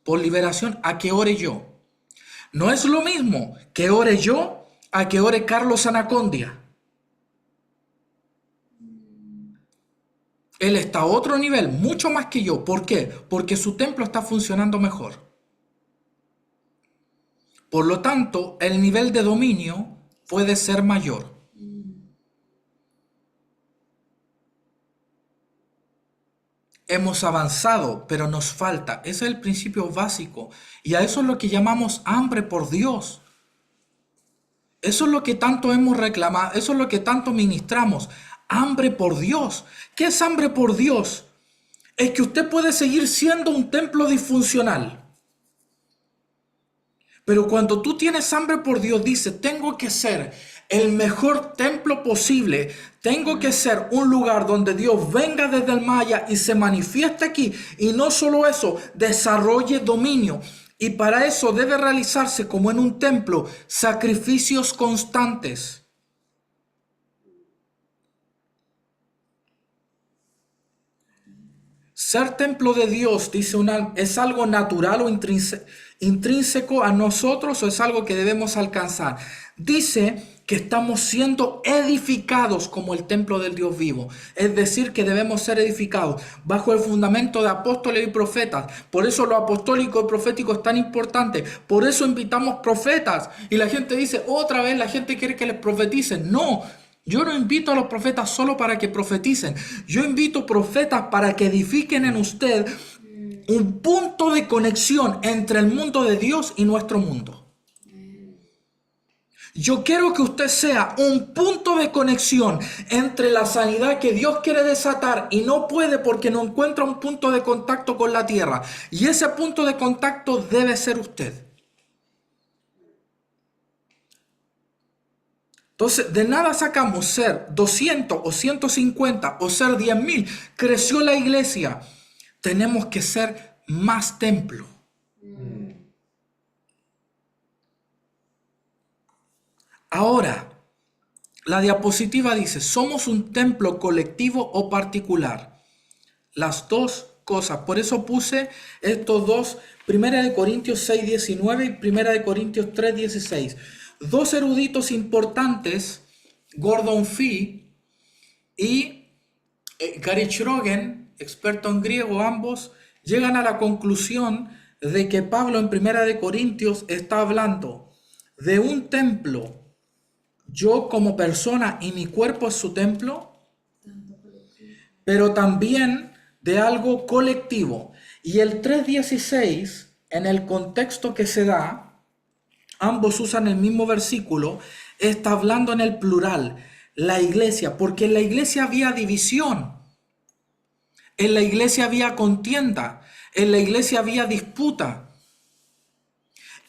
por liberación a que ore yo. No es lo mismo que ore yo a que ore Carlos Anacondia. Él está a otro nivel, mucho más que yo. ¿Por qué? Porque su templo está funcionando mejor. Por lo tanto, el nivel de dominio puede ser mayor. Hemos avanzado, pero nos falta. Ese es el principio básico. Y a eso es lo que llamamos hambre por Dios. Eso es lo que tanto hemos reclamado, eso es lo que tanto ministramos. Hambre por Dios. ¿Qué es hambre por Dios? Es que usted puede seguir siendo un templo disfuncional. Pero cuando tú tienes hambre por Dios, dice, tengo que ser el mejor templo posible. Tengo que ser un lugar donde Dios venga desde el Maya y se manifieste aquí. Y no solo eso, desarrolle dominio. Y para eso debe realizarse como en un templo, sacrificios constantes. Ser templo de Dios, dice es algo natural o intrínseco a nosotros o es algo que debemos alcanzar. Dice que estamos siendo edificados como el templo del Dios vivo. Es decir, que debemos ser edificados bajo el fundamento de apóstoles y profetas. Por eso lo apostólico y profético es tan importante. Por eso invitamos profetas. Y la gente dice, otra vez la gente quiere que les profeticen. No. Yo no invito a los profetas solo para que profeticen. Yo invito profetas para que edifiquen en usted un punto de conexión entre el mundo de Dios y nuestro mundo. Yo quiero que usted sea un punto de conexión entre la sanidad que Dios quiere desatar y no puede porque no encuentra un punto de contacto con la tierra. Y ese punto de contacto debe ser usted. Entonces, de nada sacamos ser 200 o 150 o ser 10.000. Creció la iglesia. Tenemos que ser más templo. Ahora, la diapositiva dice, ¿somos un templo colectivo o particular? Las dos cosas. Por eso puse estos dos, 1 Corintios 6:19 y 1 Corintios 3:16. Dos eruditos importantes, Gordon Fee y Gary Chrogen, experto en griego, ambos llegan a la conclusión de que Pablo en 1 Corintios está hablando de un templo. Yo como persona y mi cuerpo es su templo, pero también de algo colectivo. Y el 3:16, en el contexto que se da, ambos usan el mismo versículo, está hablando en el plural, la iglesia, porque en la iglesia había división, en la iglesia había contienda, en la iglesia había disputa.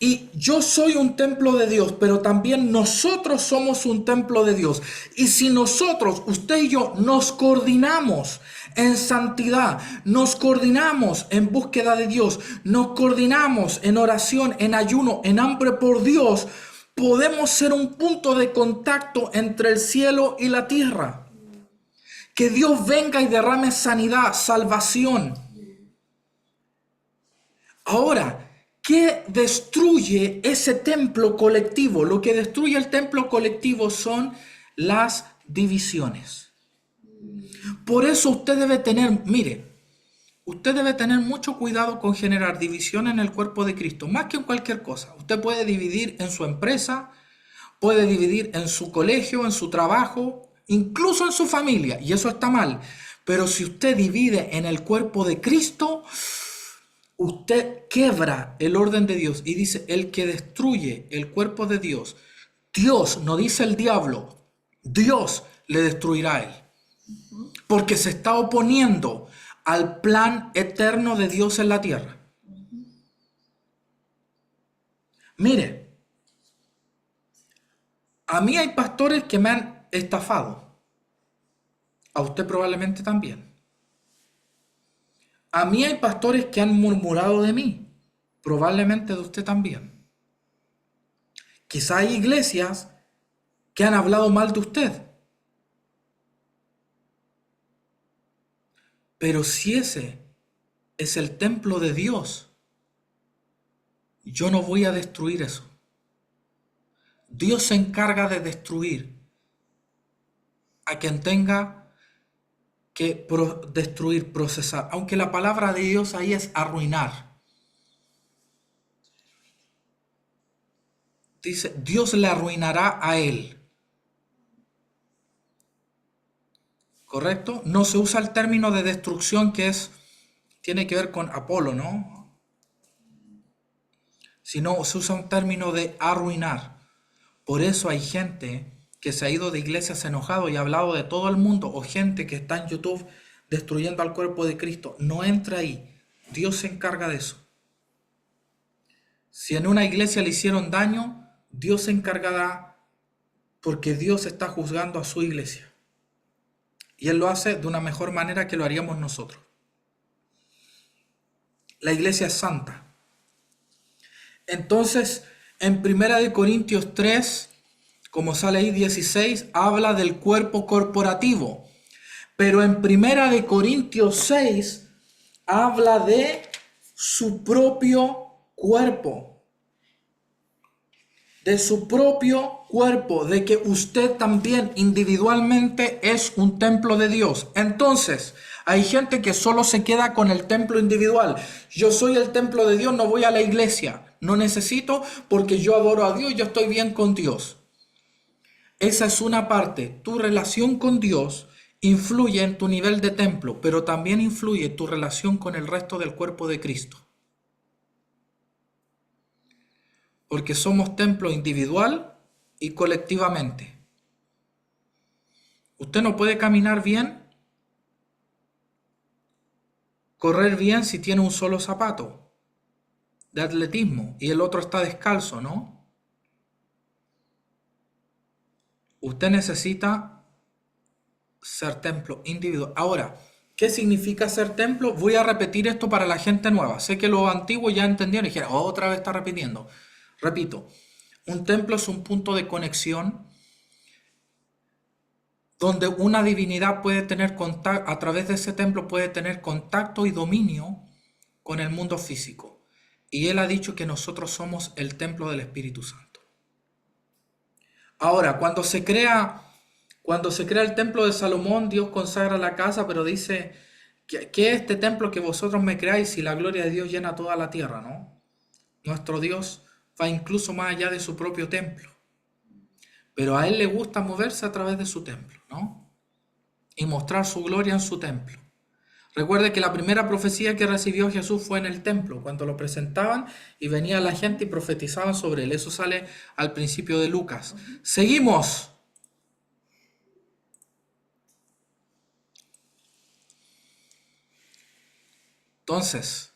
Y yo soy un templo de Dios, pero también nosotros somos un templo de Dios. Y si nosotros, usted y yo, nos coordinamos en santidad, nos coordinamos en búsqueda de Dios, nos coordinamos en oración, en ayuno, en hambre por Dios, podemos ser un punto de contacto entre el cielo y la tierra. Que Dios venga y derrame sanidad, salvación. Ahora, ¿qué destruye ese templo colectivo? Lo que destruye el templo colectivo son las divisiones. Por eso usted debe tener, usted debe tener mucho cuidado con generar división en el cuerpo de Cristo, más que en cualquier cosa. Usted puede dividir en su empresa, puede dividir en su colegio, en su trabajo, incluso en su familia, y eso está mal. Pero si usted divide en el cuerpo de Cristo, usted quebra el orden de Dios y dice, el que destruye el cuerpo de Dios, Dios, no dice el diablo, Dios le destruirá a él. Porque se está oponiendo al plan eterno de Dios en la tierra. Mire, a mí hay pastores que me han estafado. A usted probablemente también. A mí hay pastores que han murmurado de mí. Probablemente de usted también. Quizá hay iglesias que han hablado mal de usted. Pero si ese es el templo de Dios, yo no voy a destruir eso. Dios se encarga de destruir a quien tenga que destruir, procesar. Aunque la palabra de Dios ahí es arruinar. Dice, Dios le arruinará a él. ¿Correcto? No se usa el término de destrucción tiene que ver con Apolo, ¿no? Sino se usa un término de arruinar. Por eso hay gente que se ha ido de iglesias enojado y ha hablado de todo el mundo, o gente que está en YouTube destruyendo al cuerpo de Cristo. No entra ahí. Dios se encarga de eso. Si en una iglesia le hicieron daño, Dios se encargará, porque Dios está juzgando a su iglesia. Y Él lo hace de una mejor manera que lo haríamos nosotros. La iglesia es santa. Entonces, en 1 Corintios 3, como sale ahí 16, habla del cuerpo corporativo. Pero en 1 Corintios 6, habla de su propio cuerpo. De su propio cuerpo, de que usted también individualmente es un templo de Dios. Entonces, hay gente que solo se queda con el templo individual. Yo soy el templo de Dios, no voy a la iglesia. No necesito porque yo adoro a Dios, yo estoy bien con Dios. Esa es una parte. Tu relación con Dios influye en tu nivel de templo, pero también influye tu relación con el resto del cuerpo de Cristo. Porque somos templo individual y colectivamente. Usted no puede caminar bien, correr bien si tiene un solo zapato de atletismo y el otro está descalzo, ¿no? Usted necesita ser templo individual. Ahora, ¿qué significa ser templo? Voy a repetir esto para la gente nueva. Sé que los antiguos ya entendieron y dijeron, otra vez está repitiendo. Repito, un templo es un punto de conexión donde una divinidad puede tener contacto, a través de ese templo puede tener contacto y dominio con el mundo físico. Y Él ha dicho que nosotros somos el templo del Espíritu Santo. Ahora, cuando se crea el templo de Salomón, Dios consagra la casa, pero dice que este templo que vosotros me creáis y la gloria de Dios llena toda la tierra, ¿no? Nuestro Dios va incluso más allá de su propio templo. Pero a Él le gusta moverse a través de su templo, ¿no? Y mostrar su gloria en su templo. Recuerde que la primera profecía que recibió Jesús fue en el templo, cuando lo presentaban y venía la gente y profetizaban sobre Él. Eso sale al principio de Lucas. Seguimos. Entonces,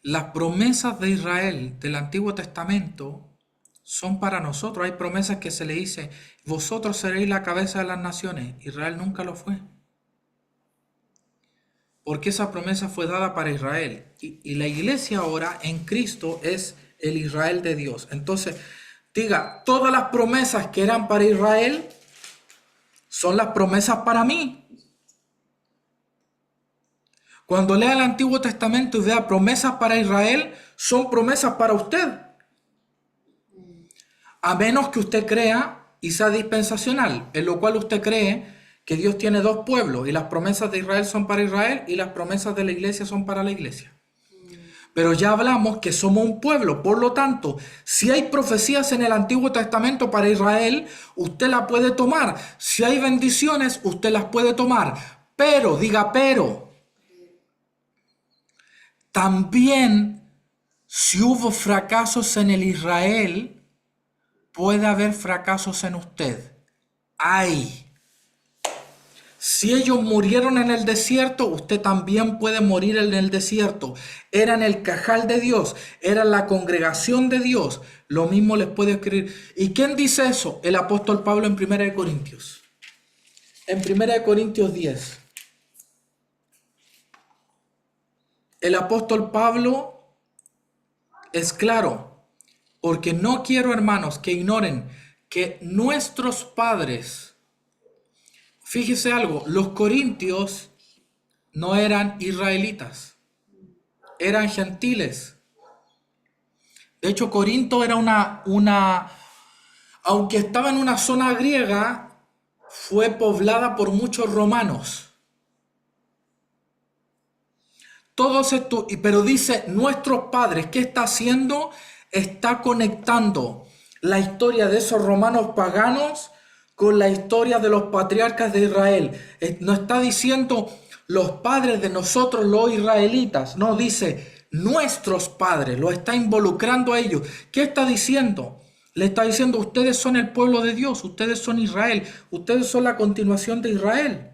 las promesas de Israel del Antiguo Testamento son para nosotros. Hay promesas que se le dice, vosotros seréis la cabeza de las naciones. Israel nunca lo fue. Porque esa promesa fue dada para Israel. Y la iglesia ahora en Cristo es el Israel de Dios. Entonces, diga, todas las promesas que eran para Israel son las promesas para mí. Cuando lea el Antiguo Testamento y vea promesas para Israel, son promesas para usted. A menos que usted crea y sea dispensacional, en lo cual usted cree que Dios tiene dos pueblos y las promesas de Israel son para Israel y las promesas de la iglesia son para la iglesia. Pero ya hablamos que somos un pueblo, por lo tanto, si hay profecías en el Antiguo Testamento para Israel, usted la puede tomar. Si hay bendiciones, usted las puede tomar. Pero, diga pero, también si hubo fracasos en el Israel, puede haber fracasos en usted. Ay, si ellos murieron en el desierto, usted también puede morir en el desierto. Eran el cajal de Dios, eran la congregación de Dios. Lo mismo les puede escribir. ¿Y quién dice eso? El apóstol Pablo en 1 Corintios. En 1 Corintios 10. El apóstol Pablo es claro, porque no quiero, hermanos, que ignoren que nuestros padres, fíjese algo, los corintios no eran israelitas, eran gentiles. De hecho, Corinto era aunque estaba en una zona griega, fue poblada por muchos romanos. Todos estos, pero dice nuestros padres, ¿qué está haciendo? Está conectando la historia de esos romanos paganos con la historia de los patriarcas de Israel. No está diciendo los padres de nosotros los israelitas, no, dice nuestros padres, lo está involucrando a ellos. ¿Qué está diciendo? Le está diciendo, ustedes son el pueblo de Dios, ustedes son Israel, ustedes son la continuación de Israel.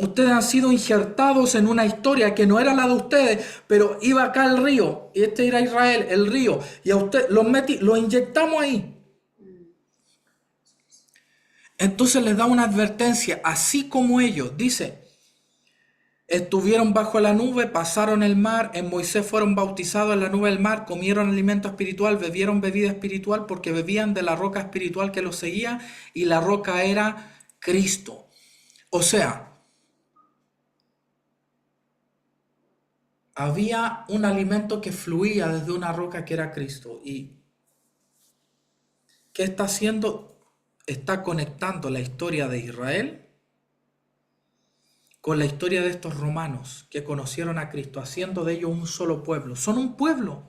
Ustedes han sido injertados en una historia que no era la de ustedes, pero iba acá el río, y este era Israel, el río, y a usted lo inyectamos ahí. Entonces les da una advertencia, así como ellos, dice, estuvieron bajo la nube, pasaron el mar, en Moisés fueron bautizados en la nube del mar, comieron alimento espiritual, bebieron bebida espiritual, porque bebían de la roca espiritual que los seguía, y la roca era Cristo. O sea, había un alimento que fluía desde una roca que era Cristo. ¿Y qué está haciendo? Está conectando la historia de Israel con la historia de estos romanos que conocieron a Cristo, haciendo de ellos un solo pueblo. Son un pueblo.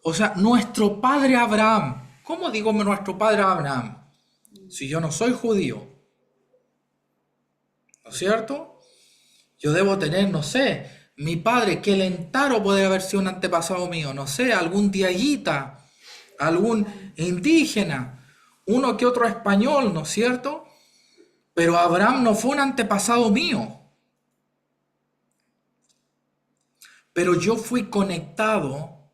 O sea, nuestro padre Abraham. ¿Cómo digo nuestro padre Abraham? Si yo no soy judío. ¿No es cierto? Yo debo tener, no sé, mi padre, que Lentaro puede haber sido un antepasado mío, no sé, algún diaguita, algún indígena, uno que otro español, ¿no es cierto? Pero Abraham no fue un antepasado mío. Pero yo fui conectado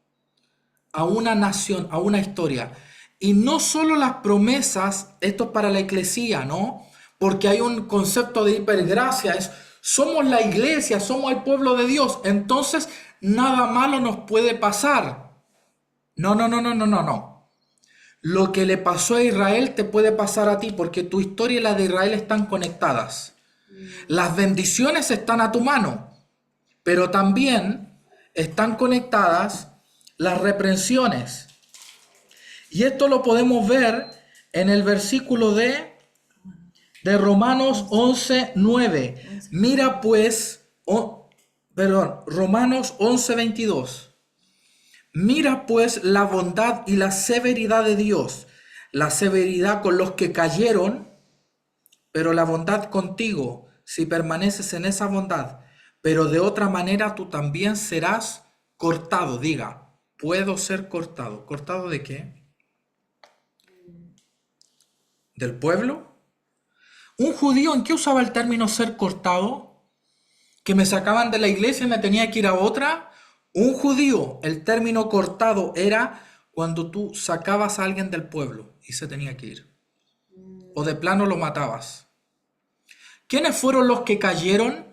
a una nación, a una historia. Y no solo las promesas, esto es para la eclesía, ¿no? Porque hay un concepto de hipergracia, somos la iglesia, somos el pueblo de Dios, entonces nada malo nos puede pasar. No, no, no, no, no, no, no. Lo que le pasó a Israel te puede pasar a ti, porque tu historia y la de Israel están conectadas. Las bendiciones están a tu mano, pero también están conectadas las reprensiones. Y esto lo podemos ver en el versículo de Romanos 11:9. Mira pues, Romanos 11:22. Mira pues la bondad y la severidad de Dios, la severidad con los que cayeron, pero la bondad contigo, si permaneces en esa bondad, pero de otra manera tú también serás cortado. Diga, puedo ser cortado. ¿Cortado de qué? ¿Del pueblo? ¿Un judío en qué usaba el término ser cortado? ¿Que me sacaban de la iglesia y me tenía que ir a otra? Un judío, el término cortado era cuando tú sacabas a alguien del pueblo y se tenía que ir. O de plano lo matabas. ¿Quiénes fueron los que cayeron?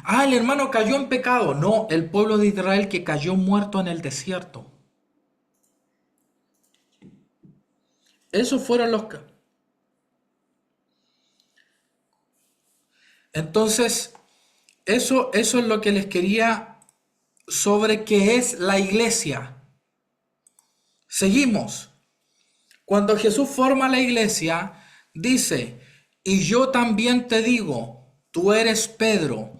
Ah, el hermano cayó en pecado. No, el pueblo de Israel que cayó muerto en el desierto. Esos fueron los que... Entonces, eso es lo que les quería sobre qué es la iglesia. Seguimos. Cuando Jesús forma la iglesia, dice, y yo también te digo, tú eres Pedro,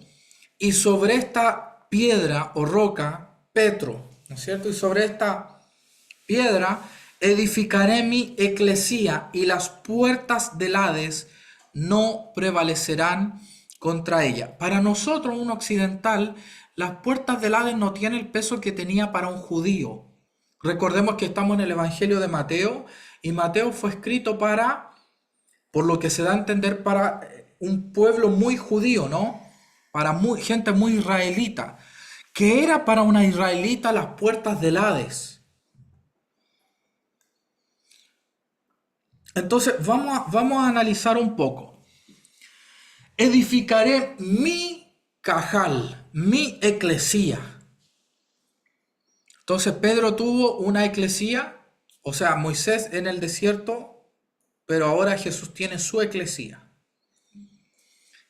y sobre esta piedra o roca, Petro, ¿no es cierto? Y sobre esta piedra edificaré mi eclesía, y las puertas del Hades no prevalecerán contra ella. Para nosotros, un occidental, las puertas del Hades no tienen el peso que tenía para un judío. Recordemos que estamos en el Evangelio de Mateo Y Mateo fue escrito por lo que se da a entender, para un pueblo muy judío, ¿no? Para gente muy israelita. Que era para una israelita las puertas del Hades. Entonces, vamos a analizar un poco. Edificaré mi cajal, mi eclesía. Entonces, Pedro tuvo una eclesía, o sea, Moisés en el desierto, pero ahora Jesús tiene su eclesía.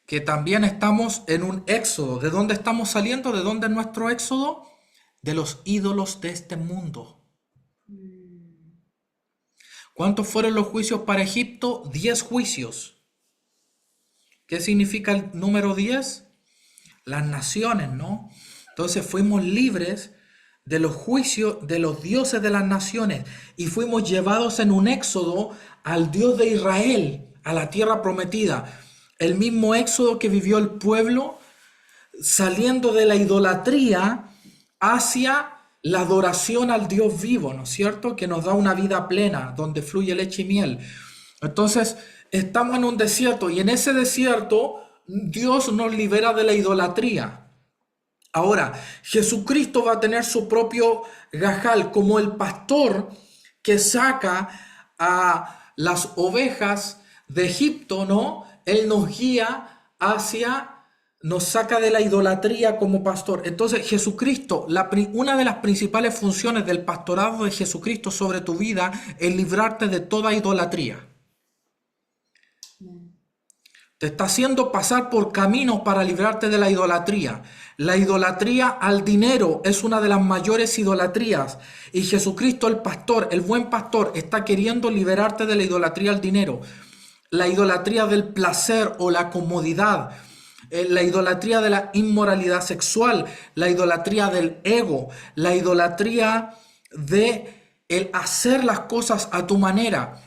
Que también estamos en un éxodo. ¿De dónde estamos saliendo? ¿De dónde es nuestro éxodo? De los ídolos de este mundo. ¿Cuántos fueron los juicios para Egipto? 10 juicios. ¿Qué significa el número 10? Las naciones, ¿no? Entonces fuimos libres de los juicios de los dioses de las naciones y fuimos llevados en un éxodo al Dios de Israel, a la tierra prometida. El mismo éxodo que vivió el pueblo saliendo de la idolatría hacia la adoración al Dios vivo, ¿no es cierto? Que nos da una vida plena, donde fluye leche y miel. Entonces, estamos en un desierto y en ese desierto Dios nos libera de la idolatría. Ahora, Jesucristo va a tener su propio gajal como el pastor que saca a las ovejas de Egipto, ¿no? Él nos guía nos saca de la idolatría como pastor. Entonces, Jesucristo, una de las principales funciones del pastorado de Jesucristo sobre tu vida es librarte de toda idolatría. Te está haciendo pasar por caminos para librarte de la idolatría. La idolatría al dinero es una de las mayores idolatrías. Y Jesucristo, el pastor, el buen pastor, está queriendo liberarte de la idolatría al dinero. La idolatría del placer o la comodidad. La idolatría de la inmoralidad sexual. La idolatría del ego. La idolatría de el hacer las cosas a tu manera.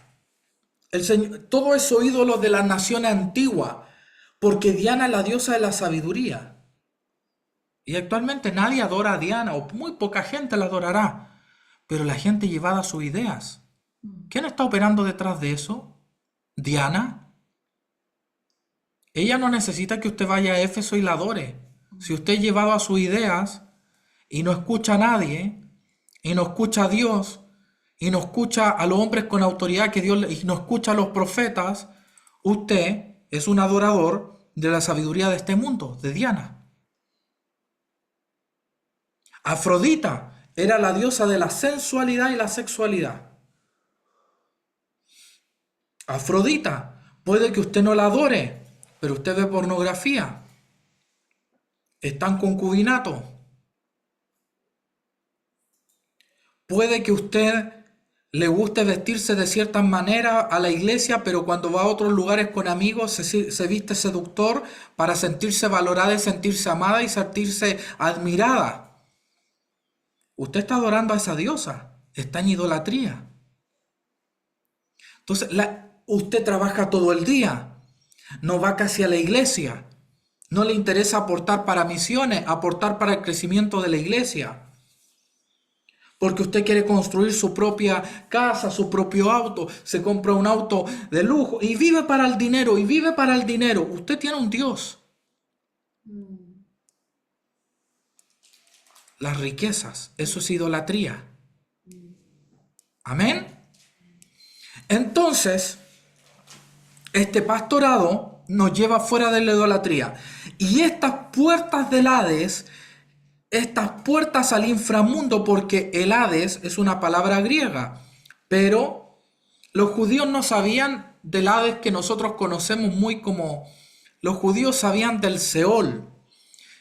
El Señor, todo eso ídolos de la nación antigua, porque Diana es la diosa de la sabiduría. Y actualmente nadie adora a Diana, o muy poca gente la adorará, pero la gente llevada a sus ideas. ¿Quién está operando detrás de eso? ¿Diana? Ella no necesita que usted vaya a Éfeso y la adore. Si usted es llevado a sus ideas y no escucha a nadie, y no escucha a Dios, y no escucha a los hombres con autoridad que Dios, y no escucha a los profetas, usted es un adorador de la sabiduría de este mundo, de Diana. Afrodita era la diosa de la sensualidad y la sexualidad. Afrodita, puede que usted no la adore, pero usted ve pornografía, está en concubinato. Puede que usted le guste vestirse de cierta manera a la iglesia, pero cuando va a otros lugares con amigos se viste seductor para sentirse valorada y sentirse amada y sentirse admirada. Usted está adorando a esa diosa, está en idolatría. Entonces, usted trabaja todo el día, no va casi a la iglesia, no le interesa aportar para misiones, aportar para el crecimiento de la iglesia. Porque usted quiere construir su propia casa, su propio auto, se compra un auto de lujo y vive para el dinero, y vive para el dinero. Usted tiene un Dios. Las riquezas, eso es idolatría. Amén. Entonces, este pastorado nos lleva fuera de la idolatría. Y estas puertas del Hades, estas puertas al inframundo, porque el Hades es una palabra griega, pero los judíos no sabían del Hades que nosotros conocemos muy como... Los judíos sabían del Seol.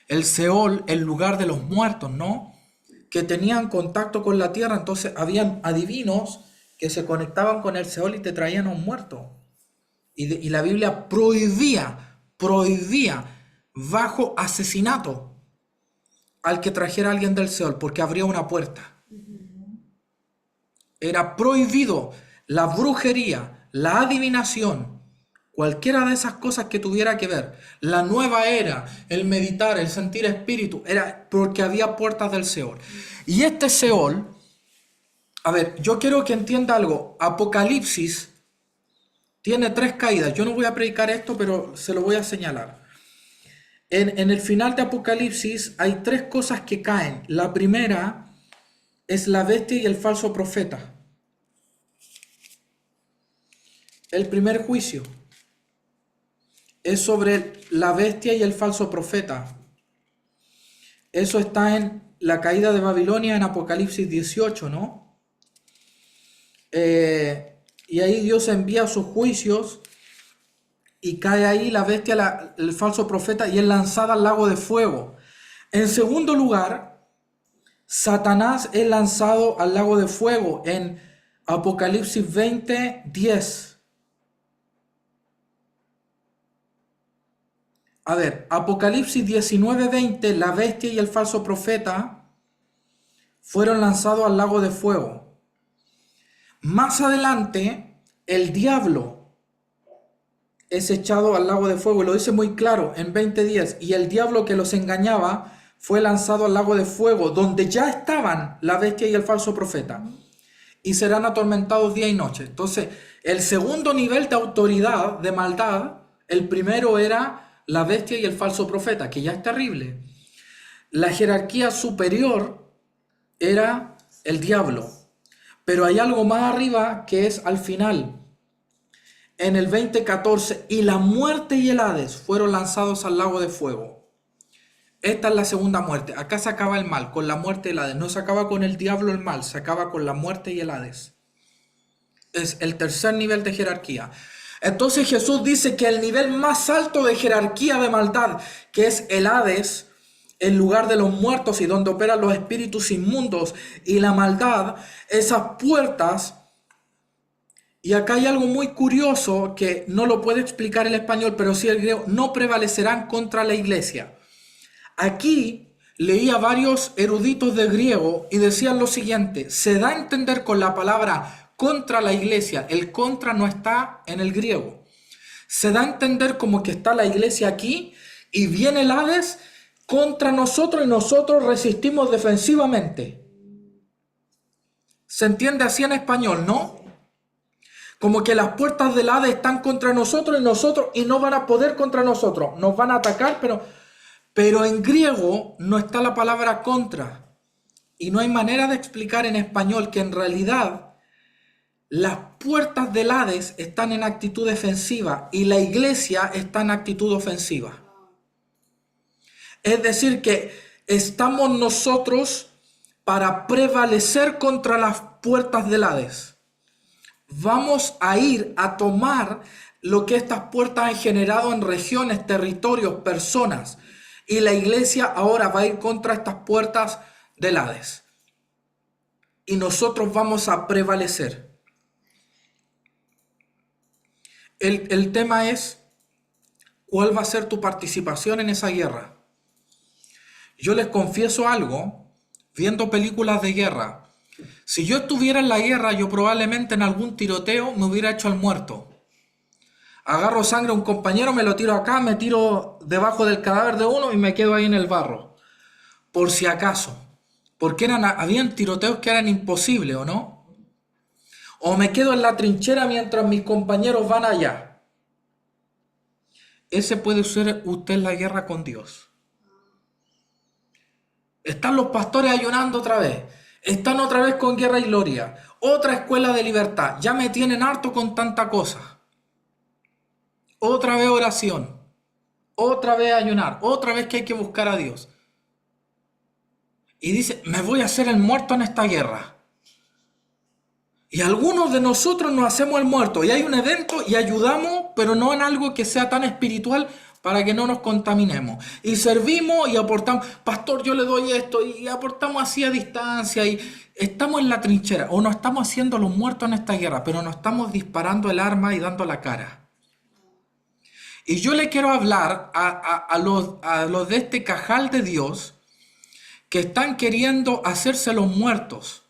El Seol, el lugar de los muertos, ¿no? Que tenían contacto con la tierra, entonces habían adivinos que se conectaban con el Seol y te traían a un muerto. Y la Biblia prohibía bajo asesinato al que trajera a alguien del Seol, porque abría una puerta. Era prohibido la brujería, la adivinación, cualquiera de esas cosas que tuviera que ver. La nueva era, el meditar, el sentir espíritu, era porque había puertas del Seol. Y este Seol A ver, yo quiero que entienda algo. Apocalipsis tiene tres caídas. Yo no voy a predicar esto, pero se lo voy a señalar. En el final de Apocalipsis hay tres cosas que caen. La primera es la bestia y el falso profeta. El primer juicio es sobre la bestia y el falso profeta. Eso está en la caída de Babilonia en Apocalipsis 18, ¿no? Y ahí Dios envía sus juicios y cae ahí la bestia, el falso profeta, y es lanzada al lago de fuego. En segundo lugar, Satanás es lanzado al lago de fuego en Apocalipsis 20:10. A ver, Apocalipsis 19:20, la bestia y el falso profeta fueron lanzados al lago de fuego. Más adelante, el diablo es echado al lago de fuego, y lo dice muy claro en 20:10, y el diablo que los engañaba fue lanzado al lago de fuego, donde ya estaban la bestia y el falso profeta, y serán atormentados día y noche. Entonces, el segundo nivel de autoridad, de maldad, el primero era la bestia y el falso profeta, que ya es terrible. La jerarquía superior era el diablo, pero hay algo más arriba que es al final. En el 20:14, y la muerte y el Hades fueron lanzados al lago de fuego. Esta es la segunda muerte. Acá se acaba el mal, con la muerte y el Hades. No se acaba con el diablo el mal, se acaba con la muerte y el Hades. Es el tercer nivel de jerarquía. Entonces Jesús dice que el nivel más alto de jerarquía de maldad, que es el Hades, el lugar de los muertos y donde operan los espíritus inmundos y la maldad, esas puertas. Y acá hay algo muy curioso que no lo puede explicar el español, pero sí el griego: no prevalecerán contra la iglesia. Aquí leía varios eruditos de griego y decían lo siguiente: se da a entender con la palabra contra la iglesia, el contra no está en el griego. Se da a entender como que está la iglesia aquí y viene el Hades contra nosotros y nosotros resistimos defensivamente. Se entiende así en español, ¿no? Como que las puertas del Hades están contra nosotros y no van a poder contra nosotros. Nos van a atacar, pero en griego no está la palabra contra. Y no hay manera de explicar en español que en realidad las puertas del Hades están en actitud defensiva y la iglesia está en actitud ofensiva. Es decir, que estamos nosotros para prevalecer contra las puertas del Hades. Vamos a ir a tomar lo que estas puertas han generado en regiones, territorios, personas. Y la iglesia ahora va a ir contra estas puertas del Hades. Y nosotros vamos a prevalecer. El tema es: ¿cuál va a ser tu participación en esa guerra? Yo les confieso algo, viendo películas de guerra. Si yo estuviera en la guerra, yo probablemente en algún tiroteo me hubiera hecho el muerto. Agarro sangre a un compañero, me lo tiro acá, me tiro debajo del cadáver de uno y me quedo ahí en el barro. Por si acaso. Porque habían tiroteos que eran imposibles, ¿o no? O me quedo en la trinchera mientras mis compañeros van allá. Ese puede ser usted en la guerra con Dios. Están los pastores ayunando otra vez. Están otra vez con guerra y gloria. Otra escuela de libertad. Ya me tienen harto con tanta cosa. Otra vez oración. Otra vez ayunar. Otra vez que hay que buscar a Dios. Y dice: me voy a hacer el muerto en esta guerra. Y algunos de nosotros nos hacemos el muerto. Y hay un evento y ayudamos, pero no en algo que sea tan espiritual para que no nos contaminemos. Y servimos y aportamos. Pastor, yo le doy esto. Y aportamos así a distancia. Y estamos en la trinchera. O no estamos haciendo los muertos en esta guerra, pero no estamos disparando el arma y dando la cara. Y yo le quiero hablar a los de este cajal de Dios que están queriendo hacerse los muertos.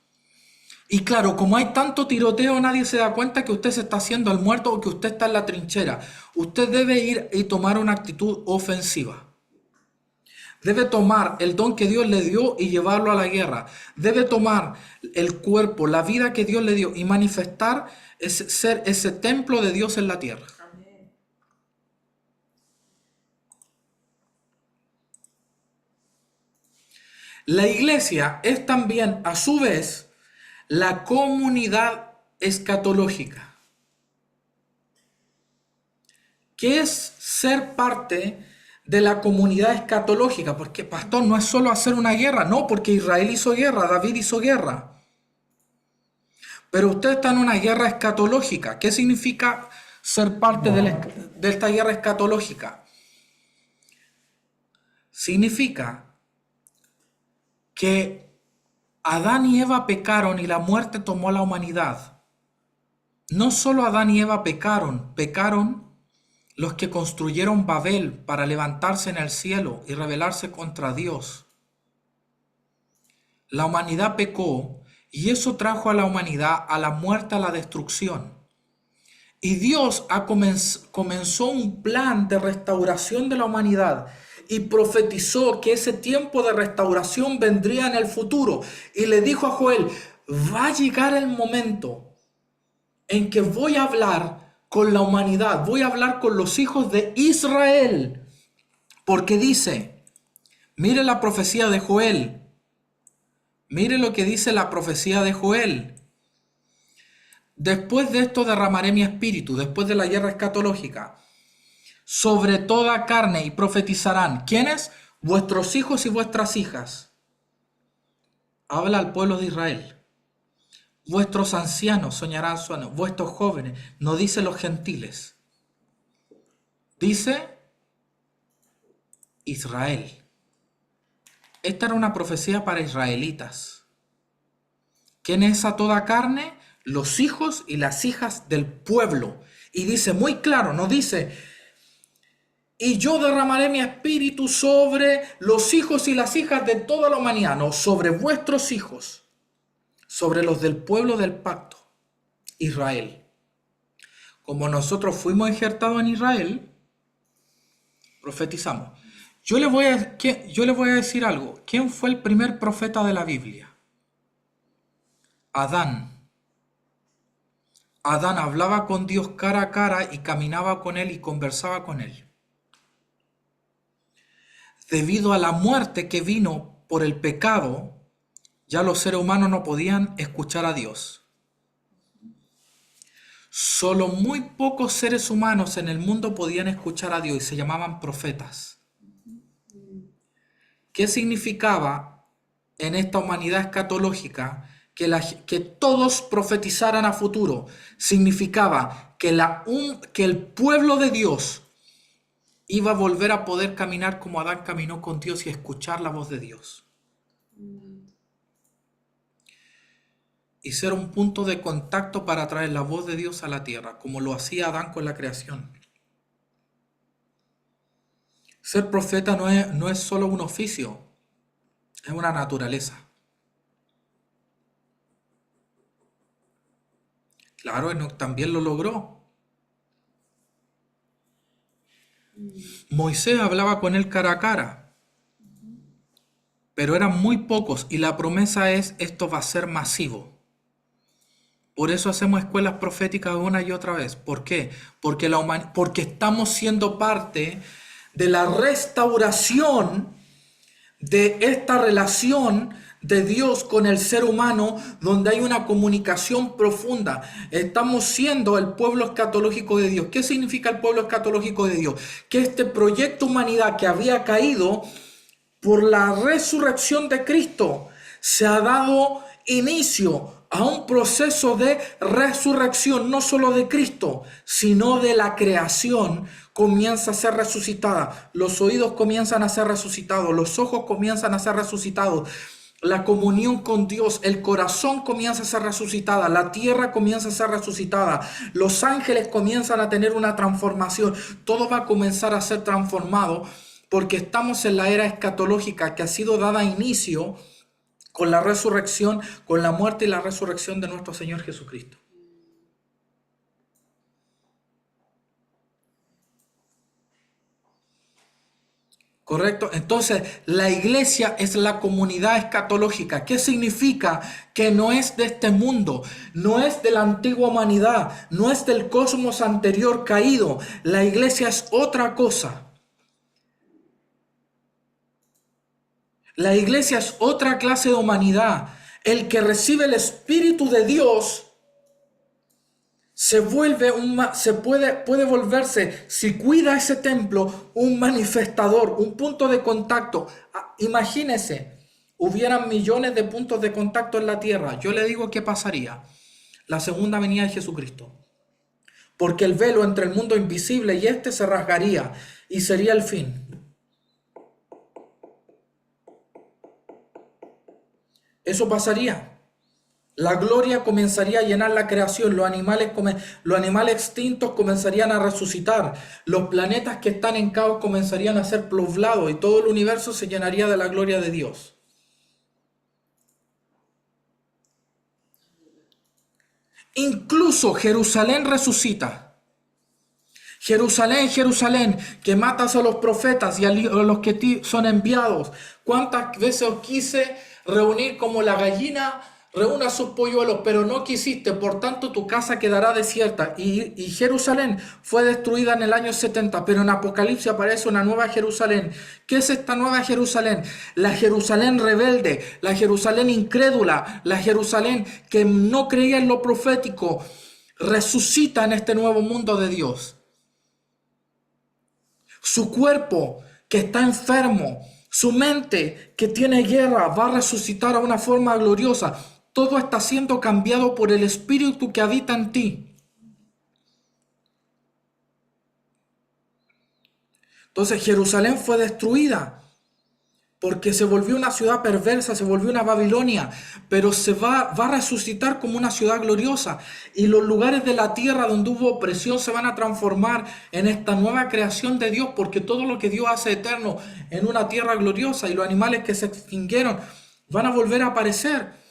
Y claro, como hay tanto tiroteo, nadie se da cuenta que usted se está haciendo el muerto o que usted está en la trinchera. Usted debe ir y tomar una actitud ofensiva. Debe tomar el don que Dios le dio y llevarlo a la guerra. Debe tomar el cuerpo, la vida que Dios le dio y manifestar, ser ese templo de Dios en la tierra. La iglesia es también, a su vez, la comunidad escatológica. ¿Qué es ser parte de la comunidad escatológica? Porque, pastor, no es solo hacer una guerra, no, porque Israel hizo guerra, David hizo guerra. Pero usted está en una guerra escatológica. ¿Qué significa ser parte de esta guerra escatológica? Significa que Adán y Eva pecaron y la muerte tomó a la humanidad. No solo Adán y Eva pecaron los que construyeron Babel para levantarse en el cielo y rebelarse contra Dios. La humanidad pecó y eso trajo a la humanidad a la muerte, a la destrucción. Y Dios comenzó un plan de restauración de la humanidad y profetizó que ese tiempo de restauración vendría en el futuro. Y le dijo a Joel, va a llegar el momento en que voy a hablar con la humanidad, voy a hablar con los hijos de Israel. Porque dice, mire la profecía de Joel, mire lo que dice la profecía de Joel. Después de esto derramaré mi espíritu, después de la guerra escatológica, sobre toda carne y profetizarán. ¿Quiénes? Vuestros hijos y vuestras hijas. Habla al pueblo de Israel. Vuestros ancianos soñarán sueños, vuestros jóvenes, no dice los gentiles. Dice Israel. Esta era una profecía para israelitas. ¿Quién es a toda carne? Los hijos y las hijas del pueblo. Y dice muy claro, no dice, y yo derramaré mi espíritu sobre los hijos y las hijas de toda la humanidad, no, sobre vuestros hijos, sobre los del pueblo del pacto, Israel. Como nosotros fuimos injertados en Israel, profetizamos. Yo le voy a decir algo. ¿Quién fue el primer profeta de la Biblia? Adán. Adán hablaba con Dios cara a cara y caminaba con él y conversaba con él. Debido a la muerte que vino por el pecado, ya los seres humanos no podían escuchar a Dios. Solo muy pocos seres humanos en el mundo podían escuchar a Dios y se llamaban profetas. ¿Qué significaba en esta humanidad escatológica que todos profetizaran a futuro? Significaba que el pueblo de Dios iba a volver a poder caminar como Adán caminó con Dios y escuchar la voz de Dios. Y ser un punto de contacto para traer la voz de Dios a la tierra, como lo hacía Adán con la creación. Ser profeta no es solo un oficio, es una naturaleza. Claro, Enoc también lo logró. Moisés hablaba con él cara a cara, pero eran muy pocos y la promesa es, esto va a ser masivo. Por eso hacemos escuelas proféticas una y otra vez. ¿Por qué? Porque estamos siendo parte de la restauración de esta relación de Dios con el ser humano, donde hay una comunicación profunda. Estamos siendo el pueblo escatológico de Dios. ¿Qué significa el pueblo escatológico de Dios? Que este proyecto humanidad que había caído por la resurrección de Cristo se ha dado inicio a un proceso de resurrección, no solo de Cristo, sino de la creación comienza a ser resucitada. Los oídos comienzan a ser resucitados, los ojos comienzan a ser resucitados. La comunión con Dios, el corazón comienza a ser resucitada, la tierra comienza a ser resucitada, los ángeles comienzan a tener una transformación, todo va a comenzar a ser transformado porque estamos en la era escatológica que ha sido dada inicio con la resurrección, con la muerte y la resurrección de nuestro Señor Jesucristo. ¿Correcto? Entonces, la iglesia es la comunidad escatológica. ¿Qué significa? Que no es de este mundo, no es de la antigua humanidad, no es del cosmos anterior caído. La iglesia es otra cosa. La iglesia es otra clase de humanidad. El que recibe el Espíritu de Dios se vuelve puede volverse, si cuida ese templo, un manifestador, un punto de contacto. Imagínese, hubieran millones de puntos de contacto en la tierra. Yo le digo qué pasaría. La segunda venida de Jesucristo. Porque el velo entre el mundo invisible y este se rasgaría y sería el fin. Eso pasaría. La gloria comenzaría a llenar la creación, los animales extintos comenzarían a resucitar, los planetas que están en caos comenzarían a ser poblados y todo el universo se llenaría de la gloria de Dios. Incluso Jerusalén resucita. Jerusalén, Jerusalén, que matas a los profetas y a los que son enviados. ¿Cuántas veces os quise reunir como la gallina reúne a sus polluelos, pero no quisiste, por tanto tu casa quedará desierta? Y Jerusalén fue destruida en el año 70, pero en Apocalipsis aparece una nueva Jerusalén. ¿Qué es esta nueva Jerusalén? La Jerusalén rebelde, la Jerusalén incrédula, la Jerusalén que no creía en lo profético, resucita en este nuevo mundo de Dios. Su cuerpo que está enfermo, su mente que tiene guerra, va a resucitar a una forma gloriosa. Todo está siendo cambiado por el Espíritu que habita en ti. Entonces Jerusalén fue destruida porque se volvió una ciudad perversa, se volvió una Babilonia, pero va a resucitar como una ciudad gloriosa. Y los lugares de la tierra donde hubo opresión se van a transformar en esta nueva creación de Dios, porque todo lo que Dios hace eterno en una tierra gloriosa, y los animales que se extinguieron van a volver a aparecer,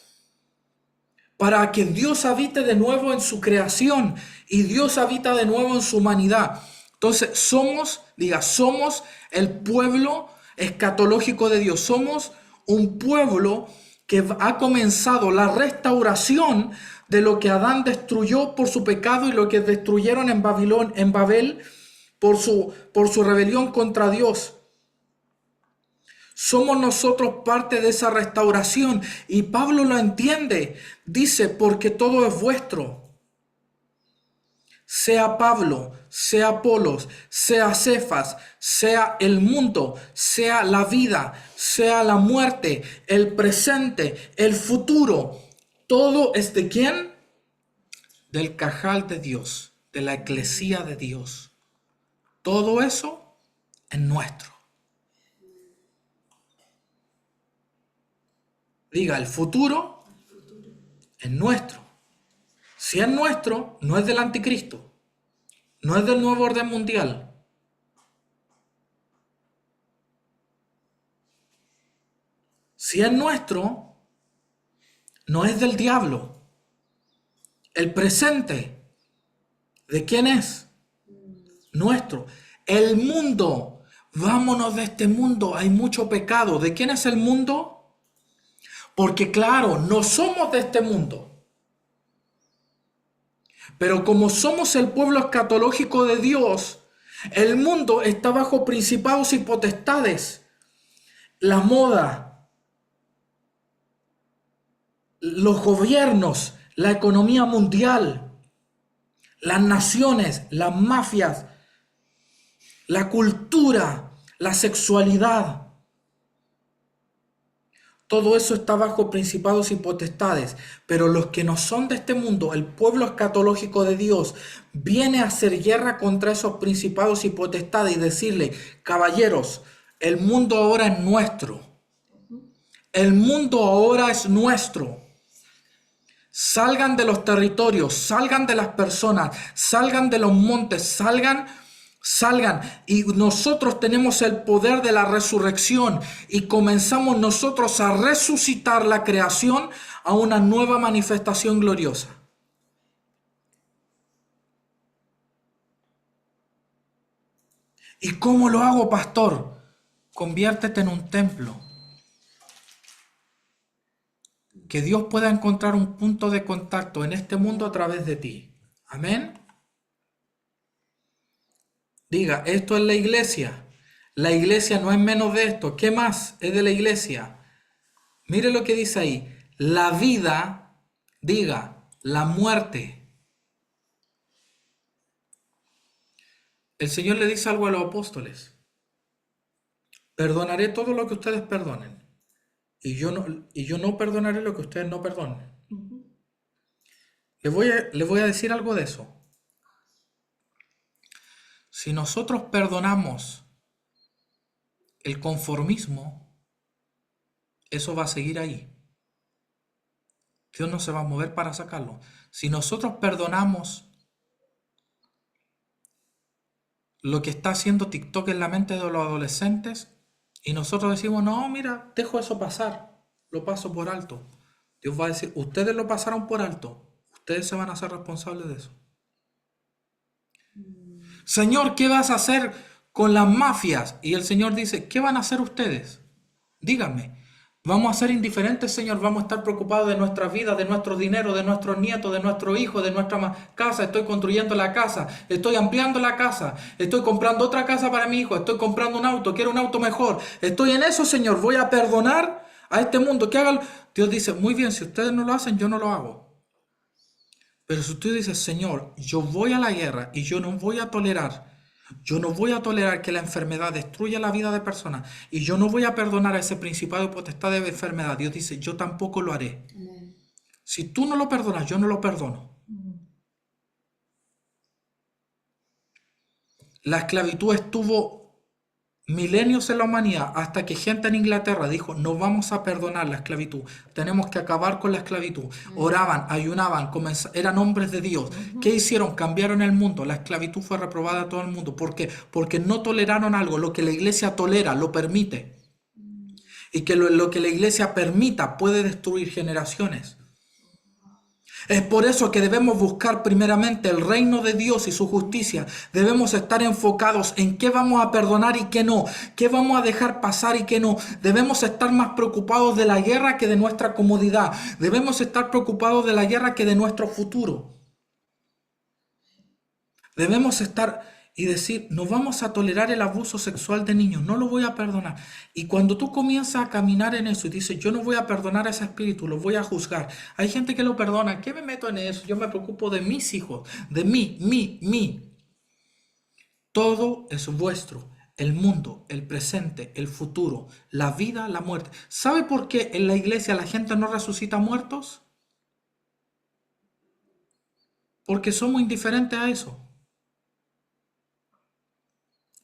para que Dios habite de nuevo en su creación, y Dios habita de nuevo en su humanidad. Entonces somos el pueblo escatológico de Dios. Somos un pueblo que ha comenzado la restauración de lo que Adán destruyó por su pecado y lo que destruyeron en Babel por su rebelión contra Dios. Somos nosotros parte de esa restauración y Pablo lo entiende. Dice, porque todo es vuestro. Sea Pablo, sea Apolos, sea Cefas, sea el mundo, sea la vida, sea la muerte, el presente, el futuro. Todo es de ¿quién? Del cajal de Dios, de la eclesía de Dios. Todo eso es nuestro. Diga, el futuro es nuestro. Si es nuestro, no es del anticristo, no es del nuevo orden mundial. Si es nuestro, no es del diablo. El presente, ¿de quién es? Nuestro. El mundo, vámonos de este mundo, hay mucho pecado. ¿De quién es el mundo? Porque claro, no somos de este mundo. Pero como somos el pueblo escatológico de Dios, el mundo está bajo principados y potestades. La moda, los gobiernos, la economía mundial, las naciones, las mafias, la cultura, la sexualidad. Todo eso está bajo principados y potestades, pero los que no son de este mundo, el pueblo escatológico de Dios, viene a hacer guerra contra esos principados y potestades y decirle, caballeros, el mundo ahora es nuestro. El mundo ahora es nuestro. Salgan de los territorios, salgan de las personas, salgan de los montes, salgan. Y nosotros tenemos el poder de la resurrección y comenzamos nosotros a resucitar la creación a una nueva manifestación gloriosa. ¿Y cómo lo hago, pastor? conviértete en un templo. Que Dios pueda encontrar un punto de contacto en este mundo a través de ti. Amén. Diga, esto es la iglesia. La iglesia no es menos de esto. ¿Qué más es de la iglesia? Mire lo que dice ahí. La vida, diga, la muerte. El Señor le dice algo a los apóstoles. Perdonaré todo lo que ustedes perdonen. Y yo no perdonaré lo que ustedes no perdonen. Le voy a decir algo de eso. Si nosotros perdonamos el conformismo, eso va a seguir ahí. Dios no se va a mover para sacarlo. Si nosotros perdonamos lo que está haciendo TikTok en la mente de los adolescentes y nosotros decimos, no, mira, dejo eso pasar, lo paso por alto. Dios va a decir, ustedes lo pasaron por alto, ustedes se van a hacer responsables de eso. Señor, ¿qué vas a hacer con las mafias? Y el Señor dice, ¿qué van a hacer ustedes? Díganme. Vamos a ser indiferentes, Señor. Vamos a estar preocupados de nuestra vida, de nuestro dinero, de nuestros nietos, de nuestros hijos, de nuestra casa. Estoy construyendo la casa. Estoy ampliando la casa. Estoy comprando otra casa para mi hijo. Estoy comprando un auto. Quiero un auto mejor. Estoy en eso, Señor. Voy a perdonar a este mundo que haga. Dios dice, muy bien, si ustedes no lo hacen, yo no lo hago. Pero si usted dice, Señor, yo voy a la guerra y yo no voy a tolerar que la enfermedad destruya la vida de personas y yo no voy a perdonar a ese principado de potestad de enfermedad. Dios dice, yo tampoco lo haré. Amén. Si tú no lo perdonas, yo no lo perdono. La esclavitud estuvo milenios en la humanidad hasta que gente en Inglaterra dijo, no vamos a perdonar la esclavitud, tenemos que acabar con la esclavitud. Oraban, ayunaban, eran hombres de Dios. ¿Qué hicieron? Cambiaron el mundo. La esclavitud fue reprobada a todo el mundo. ¿Por qué? Porque no toleraron algo. Lo que la iglesia tolera, lo permite. Y que lo que la iglesia permita puede destruir generaciones. Es por eso que debemos buscar primeramente el reino de Dios y su justicia. Debemos estar enfocados en qué vamos a perdonar y qué no, qué vamos a dejar pasar y qué no. Debemos estar más preocupados de la guerra que de nuestra comodidad. Debemos estar preocupados de la guerra que de nuestro futuro. Debemos estar y decir, no vamos a tolerar el abuso sexual de niños, no lo voy a perdonar. Y cuando tú comienzas a caminar en eso y dices, yo no voy a perdonar a ese espíritu, lo voy a juzgar. Hay gente que lo perdona, ¿qué me meto en eso? Yo me preocupo de mis hijos, de mí. Todo es vuestro, el mundo, el presente, el futuro, la vida, la muerte. ¿Sabe por qué en la iglesia la gente no resucita muertos? Porque somos indiferentes a eso.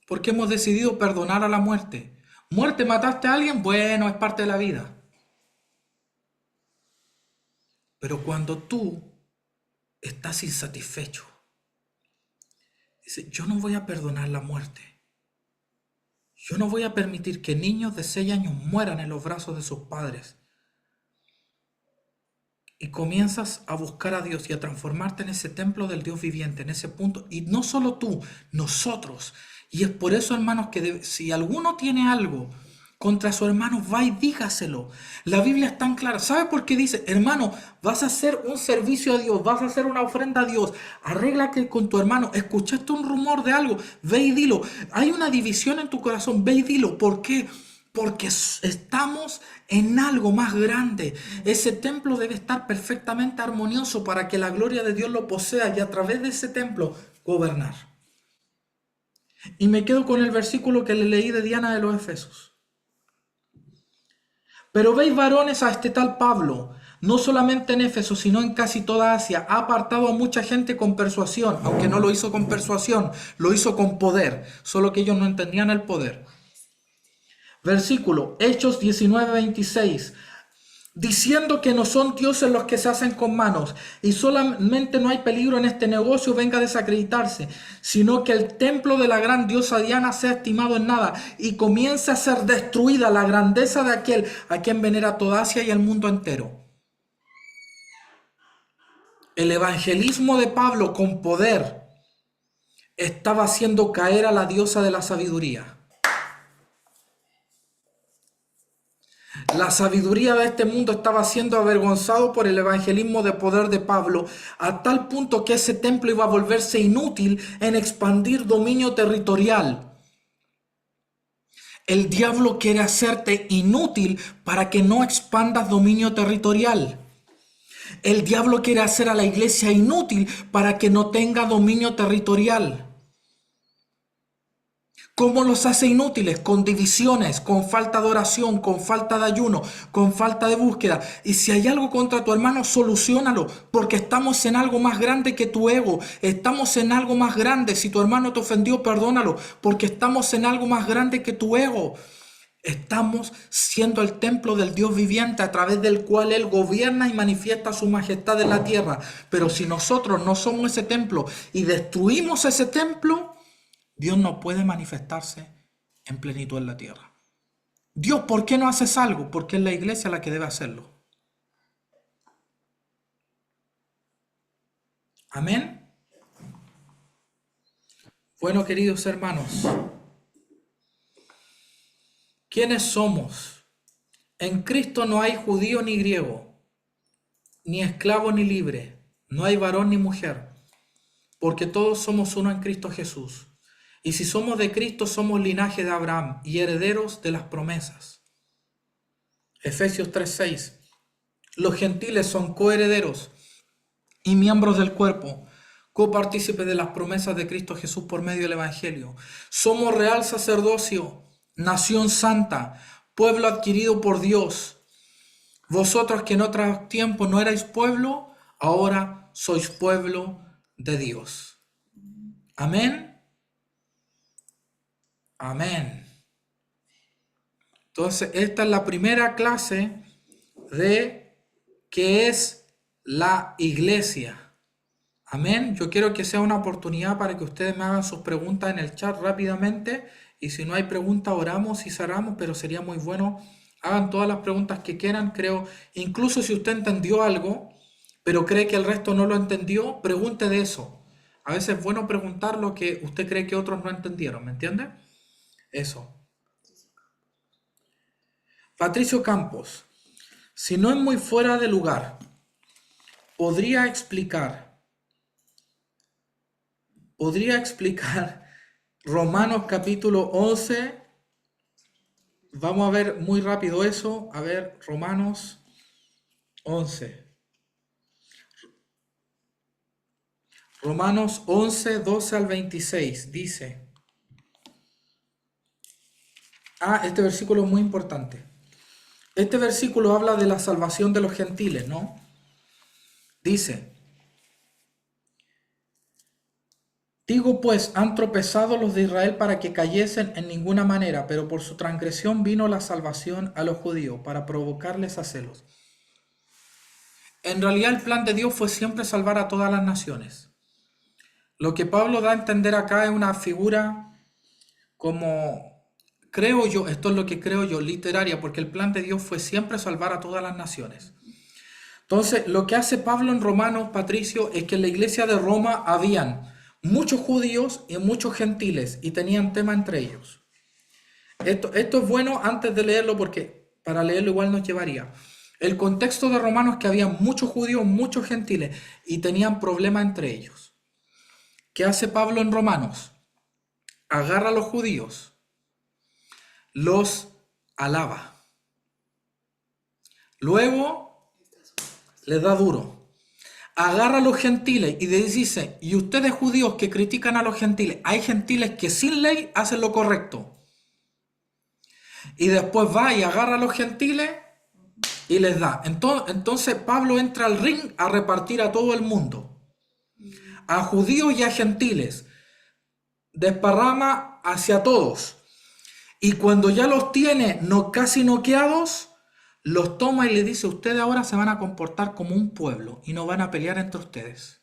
Porque hemos decidido perdonar a la muerte. Muerte, ¿mataste a alguien? Bueno, es parte de la vida. Pero cuando tú estás insatisfecho, dices, yo no voy a perdonar la muerte. Yo no voy a permitir que niños de 6 años mueran en los brazos de sus padres. Y comienzas a buscar a Dios y a transformarte en ese templo del Dios viviente, en ese punto. Y no solo tú, nosotros. Y es por eso, hermanos, que si alguno tiene algo contra su hermano, va y dígaselo. La Biblia es tan clara. ¿Sabe por qué dice, hermano, vas a hacer un servicio a Dios, vas a hacer una ofrenda a Dios, arréglate con tu hermano, escuchaste un rumor de algo, ve y dilo. Hay una división en tu corazón, ve y dilo. ¿Por qué? Porque estamos en algo más grande. Ese templo debe estar perfectamente armonioso para que la gloria de Dios lo posea y a través de ese templo gobernar. Y me quedo con el versículo que le leí de Diana de los Efesios. Pero veis, varones, a este tal Pablo, no solamente en Éfeso, sino en casi toda Asia, ha apartado a mucha gente con persuasión, aunque no lo hizo con persuasión, lo hizo con poder, solo que ellos no entendían el poder. Versículo, Hechos 19:26, diciendo que no son dioses los que se hacen con manos, y solamente no hay peligro en este negocio venga a desacreditarse, sino que el templo de la gran diosa Diana sea estimado en nada, y comience a ser destruida la grandeza de aquel a quien venera toda Asia y el mundo entero. El evangelismo de Pablo con poder estaba haciendo caer a la diosa de la sabiduría. La sabiduría de este mundo estaba siendo avergonzado por el evangelismo de poder de Pablo, a tal punto que ese templo iba a volverse inútil en expandir dominio territorial. El diablo quiere hacerte inútil para que no expandas dominio territorial. El diablo quiere hacer a la iglesia inútil para que no tenga dominio territorial. ¿Cómo los hace inútiles? Con divisiones, con falta de oración, con falta de ayuno, con falta de búsqueda. Y si hay algo contra tu hermano, soluciónalo, porque estamos en algo más grande que tu ego. Estamos en algo más grande. Si tu hermano te ofendió, perdónalo, porque estamos en algo más grande que tu ego. Estamos siendo el templo del Dios viviente a través del cual Él gobierna y manifiesta su majestad en la tierra. Pero si nosotros no somos ese templo y destruimos ese templo, Dios no puede manifestarse en plenitud en la tierra. Dios, ¿por qué no haces algo? Porque es la iglesia la que debe hacerlo. Amén. Bueno, queridos hermanos, ¿quiénes somos? En Cristo no hay judío ni griego, ni esclavo ni libre, no hay varón ni mujer, porque todos somos uno en Cristo Jesús. Y si somos de Cristo, somos linaje de Abraham y herederos de las promesas. Efesios 3:6. Los gentiles son coherederos y miembros del cuerpo, copartícipes de las promesas de Cristo Jesús por medio del Evangelio. Somos real sacerdocio, nación santa, pueblo adquirido por Dios. Vosotros que en otro tiempo no erais pueblo, ahora sois pueblo de Dios. Amén. Amén. Entonces, esta es la primera clase de qué es la iglesia. Amén. Yo quiero que sea una oportunidad para que ustedes me hagan sus preguntas en el chat rápidamente. Y si no hay preguntas, oramos y cerramos, pero sería muy bueno. Hagan todas las preguntas que quieran, creo. Incluso si usted entendió algo, pero cree que el resto no lo entendió, pregunte de eso. A veces es bueno preguntar lo que usted cree que otros no entendieron, ¿me entiende? Eso. Patricio Campos, si no es muy fuera de lugar, ¿podría explicar Romanos capítulo 11? Vamos a ver muy rápido eso. A ver, Romanos 11. Romanos 11, 12 al 26 dice. Este versículo es muy importante. Este versículo habla de la salvación de los gentiles, ¿no? Dice, digo pues, han tropezado los de Israel para que cayesen en ninguna manera, pero por su transgresión vino la salvación a los judíos para provocarles a celos. En realidad el plan de Dios fue siempre salvar a todas las naciones. Lo que Pablo da a entender acá es una figura como, creo yo, esto es lo que creo yo, literaria, porque el plan de Dios fue siempre salvar a todas las naciones. Entonces, lo que hace Pablo en Romanos, Patricio, es que en la iglesia de Roma habían muchos judíos y muchos gentiles y tenían tema entre ellos. Esto es bueno antes de leerlo porque para leerlo igual nos llevaría. El contexto de Romanos es que había muchos judíos, muchos gentiles y tenían problemas entre ellos. ¿Qué hace Pablo en Romanos? Agarra a los judíos, los alaba. Luego les da duro. Agarra a los gentiles y les dice, y ustedes judíos que critican a los gentiles, hay gentiles que sin ley hacen lo correcto. Y después va y agarra a los gentiles y les da. Entonces Pablo entra al ring a repartir a todo el mundo. A judíos y a gentiles. Desparrama hacia todos. Y cuando ya los tiene casi noqueados, los toma y les dice, ustedes ahora se van a comportar como un pueblo y no van a pelear entre ustedes.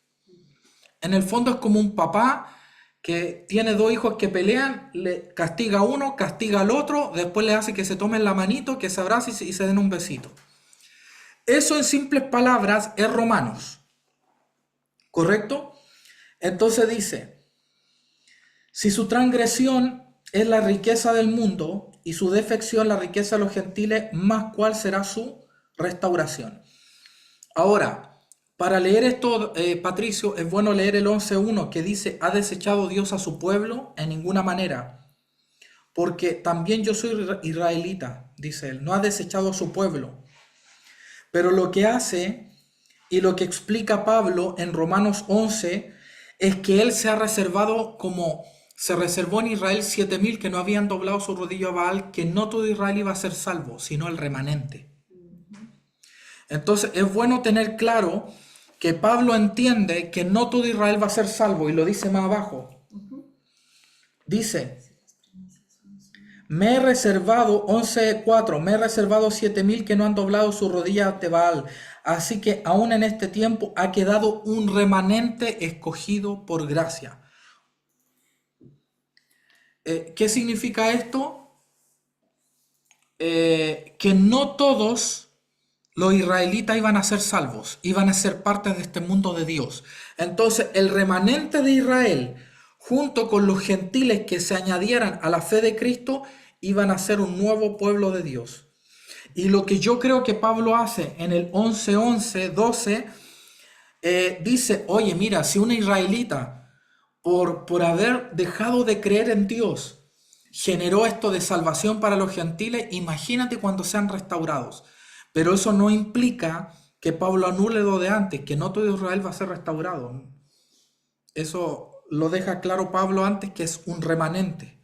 En el fondo es como un papá que tiene dos hijos que pelean, le castiga a uno, castiga al otro, después le hace que se tomen la manito, que se abracen y se den un besito. Eso en simples palabras es Romanos. ¿Correcto? Entonces dice, si su transgresión es la riqueza del mundo y su defección la riqueza de los gentiles, más cuál será su restauración. Ahora, para leer esto, Patricio, es bueno leer el 11.1 que dice, ¿ha desechado Dios a su pueblo? En ninguna manera, porque también yo soy israelita, dice él, no ha desechado a su pueblo. Pero lo que hace y lo que explica Pablo en Romanos 11 es que él se ha reservado como se reservó en Israel 7.000 que no habían doblado su rodillo a Baal, que no todo Israel iba a ser salvo, sino el remanente. Entonces es bueno tener claro que Pablo entiende que no todo Israel va a ser salvo, y lo dice más abajo. Dice, me he reservado, 11.4, me he reservado 7.000 que no han doblado su rodilla ante Baal. Así que aún en este tiempo ha quedado un remanente escogido por gracia. ¿Qué significa esto? Que no todos los israelitas iban a ser salvos, iban a ser parte de este mundo de Dios. Entonces el remanente de Israel, junto con los gentiles que se añadieran a la fe de Cristo, iban a ser un nuevo pueblo de Dios. Y lo que yo creo que Pablo hace en el 11:12, dice, oye, mira, si una israelita, por haber dejado de creer en Dios, generó esto de salvación para los gentiles, imagínate cuando sean restaurados. Pero eso no implica que Pablo anule lo de antes, que no todo Israel va a ser restaurado. Eso lo deja claro Pablo antes, que es un remanente.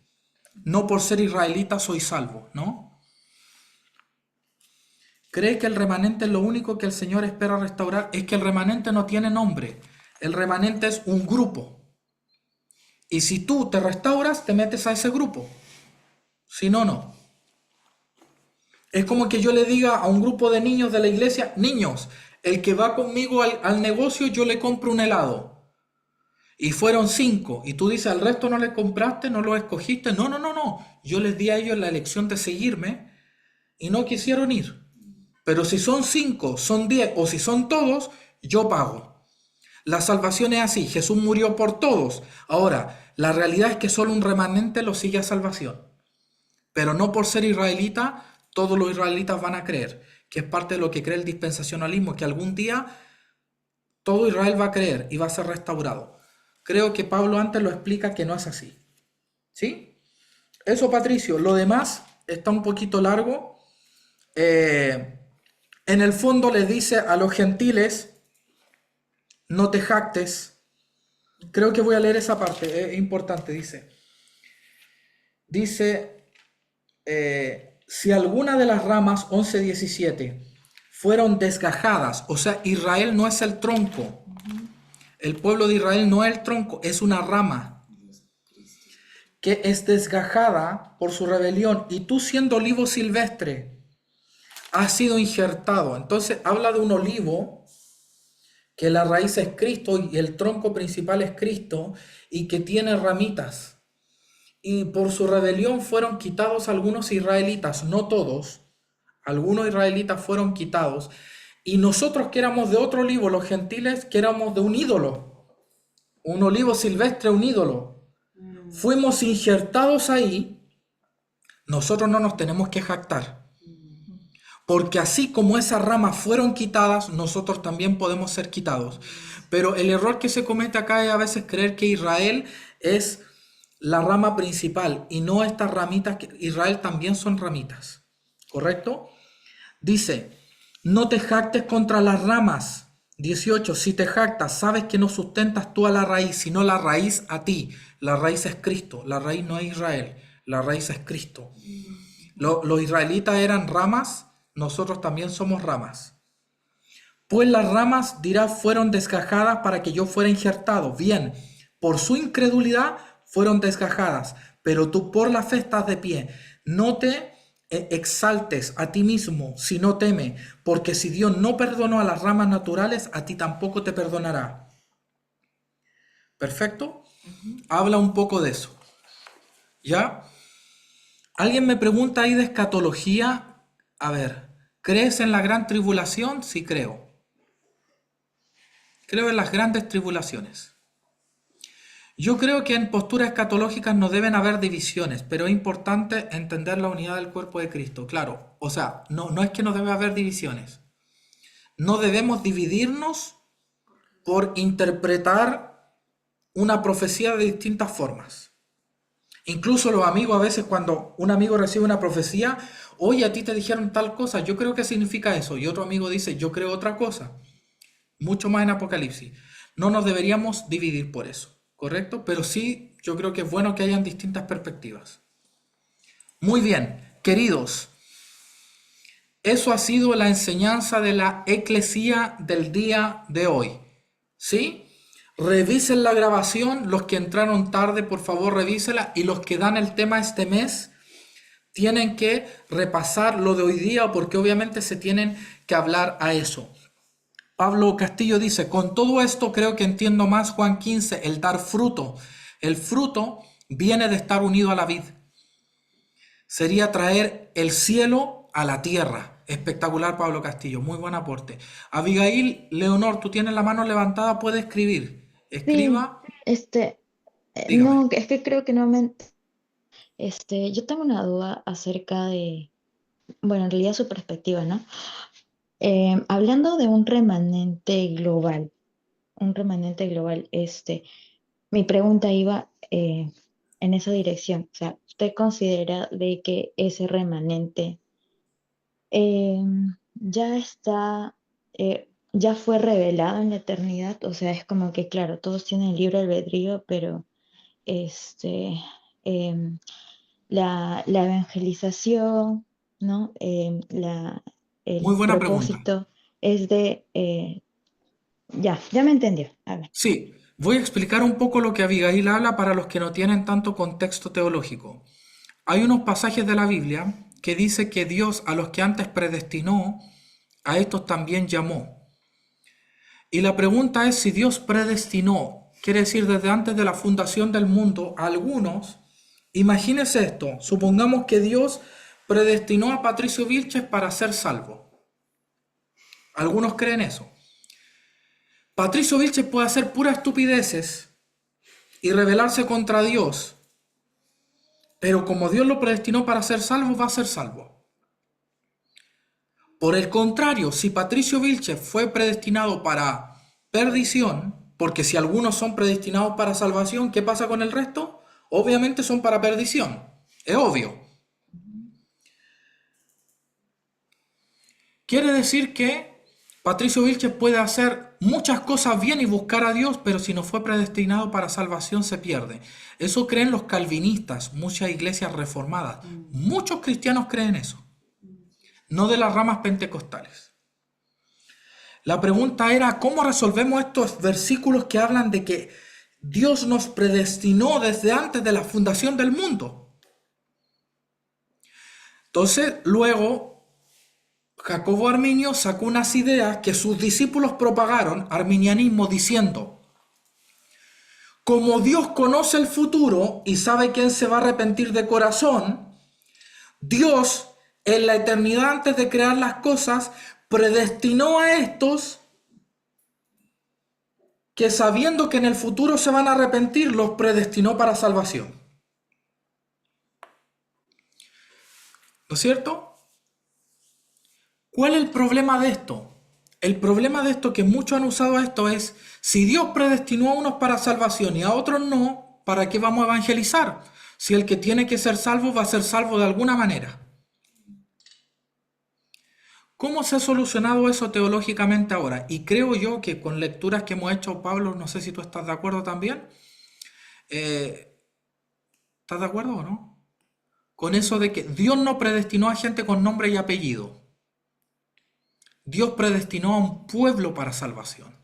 No por ser israelita soy salvo, ¿no? ¿Cree que el remanente es lo único que el Señor espera restaurar? Es que el remanente no tiene nombre. El remanente es un grupo. Y si tú te restauras, te metes a ese grupo. Si no, no. Es como que yo le diga a un grupo de niños de la iglesia, niños, el que va conmigo al negocio, yo le compro un helado. Y fueron 5. Y tú dices, al resto no le compraste, no lo escogiste. No, no, no, no. Yo les di a ellos la elección de seguirme y no quisieron ir. Pero si son 5, son 10 o si son todos, yo pago. La salvación es así. Jesús murió por todos. Ahora, la realidad es que solo un remanente lo sigue a salvación. Pero no por ser israelita, todos los israelitas van a creer, que es parte de lo que cree el dispensacionalismo, que algún día todo Israel va a creer y va a ser restaurado. Creo que Pablo antes lo explica que no es así. ¿Sí? Eso, Patricio. Lo demás está un poquito largo. En el fondo le dice a los gentiles, no te jactes. Creo que voy a leer esa parte, es importante, dice, si alguna de las ramas, 11:17, fueron desgajadas, o sea, Israel no es el tronco, el pueblo de Israel no es el tronco, es una rama que es desgajada por su rebelión, y tú siendo olivo silvestre, has sido injertado. Entonces habla de un olivo, que la raíz es Cristo y el tronco principal es Cristo, y que tiene ramitas. Y por su rebelión fueron quitados algunos israelitas, no todos, algunos israelitas fueron quitados. Y nosotros que éramos de otro olivo, los gentiles que éramos de un ídolo, un olivo silvestre, un ídolo, fuimos injertados ahí, nosotros no nos tenemos que jactar. Porque así como esas ramas fueron quitadas, nosotros también podemos ser quitados. Pero el error que se comete acá es a veces creer que Israel es la rama principal y no estas ramitas, que Israel también son ramitas. ¿Correcto? Dice, no te jactes contra las ramas. 18, si te jactas, sabes que no sustentas tú a la raíz, sino la raíz a ti. La raíz es Cristo, la raíz no es Israel, la raíz es Cristo. Los israelitas eran ramas, nosotros también somos ramas. Pues las ramas, dirá, fueron desgajadas para que yo fuera injertado. Bien, por su incredulidad fueron desgajadas, pero tú por la fe estás de pie. No te exaltes a ti mismo si no teme, porque si Dios no perdonó a las ramas naturales, a ti tampoco te perdonará. ¿Perfecto? Habla un poco de eso. ¿Ya? Alguien me pregunta ahí de escatología. A ver, ¿crees en la gran tribulación? Sí, creo. Creo en las grandes tribulaciones. Yo creo que en posturas escatológicas no deben haber divisiones, pero es importante entender la unidad del cuerpo de Cristo. Claro, o sea, no es que no debe haber divisiones. No debemos dividirnos por interpretar una profecía de distintas formas. Incluso los amigos, a veces cuando un amigo recibe una profecía, oye, a ti te dijeron tal cosa, yo creo que significa eso, y otro amigo dice, yo creo otra cosa, mucho más en Apocalipsis. No nos deberíamos dividir por eso, ¿correcto? Pero sí, yo creo que es bueno que hayan distintas perspectivas. Muy bien, queridos, eso ha sido la enseñanza de la eclesía del día de hoy, ¿sí? Revisen la grabación, los que entraron tarde, por favor, revísela, y los que dan el tema este mes tienen que repasar lo de hoy día porque obviamente se tienen que hablar a eso. Pablo Castillo dice, con todo esto creo que entiendo más Juan 15, el dar fruto. El fruto viene de estar unido a la vid. Sería traer el cielo a la tierra. Espectacular, Pablo Castillo, muy buen aporte. Abigail Leonor, tú tienes la mano levantada, puede escribir. Sí, Escriba, dígame. no, es que creo que no me... yo tengo una duda acerca de, bueno, en realidad su perspectiva, ¿no? Hablando de un remanente global, mi pregunta iba en esa dirección. O sea, ¿usted considera de que ese remanente eh, ya está, ya fue revelado en la eternidad? O sea, es como que, claro, todos tienen libre albedrío, pero este, em, la evangelización, ¿no? Muy El buena pregunta. propósito es de, ya me entendió. A ver. Sí, voy a explicar un poco lo que Abigail habla para los que no tienen tanto contexto teológico. Hay unos pasajes de la Biblia que dice que Dios a los que antes predestinó, a estos también llamó. Y la pregunta es si Dios predestinó, quiere decir desde antes de la fundación del mundo, a algunos. Imagínese esto, supongamos que Dios predestinó a Patricio Vilches para ser salvo. Algunos creen eso. Patricio Vilches puede hacer puras estupideces y rebelarse contra Dios, pero como Dios lo predestinó para ser salvo, va a ser salvo. Por el contrario, si Patricio Vilches fue predestinado para perdición, porque si algunos son predestinados para salvación, ¿qué pasa con el resto? Obviamente son para perdición. Es obvio. Quiere decir que Patricio Vilches puede hacer muchas cosas bien y buscar a Dios, pero si no fue predestinado para salvación se pierde. Eso creen los calvinistas, muchas iglesias reformadas. Muchos cristianos creen eso, no de las ramas pentecostales. La pregunta era, ¿cómo resolvemos estos versículos que hablan de que Dios nos predestinó desde antes de la fundación del mundo? Entonces, luego, Jacobo Arminio sacó unas ideas que sus discípulos propagaron, arminianismo, diciendo, como Dios conoce el futuro y sabe quién se va a arrepentir de corazón, Dios, en la eternidad antes de crear las cosas, predestinó a estos que sabiendo que en el futuro se van a arrepentir, los predestinó para salvación. ¿No es cierto? ¿Cuál es el problema de esto? El problema de esto que muchos han usado esto es, si Dios predestinó a unos para salvación y a otros no, ¿para qué vamos a evangelizar? Si el que tiene que ser salvo va a ser salvo de alguna manera. ¿Cómo se ha solucionado eso teológicamente ahora? Y creo yo que con lecturas que hemos hecho, Pablo, no sé si tú estás de acuerdo también, eh, ¿estás de acuerdo o no? Con eso de que Dios no predestinó a gente con nombre y apellido. Dios predestinó a un pueblo para salvación.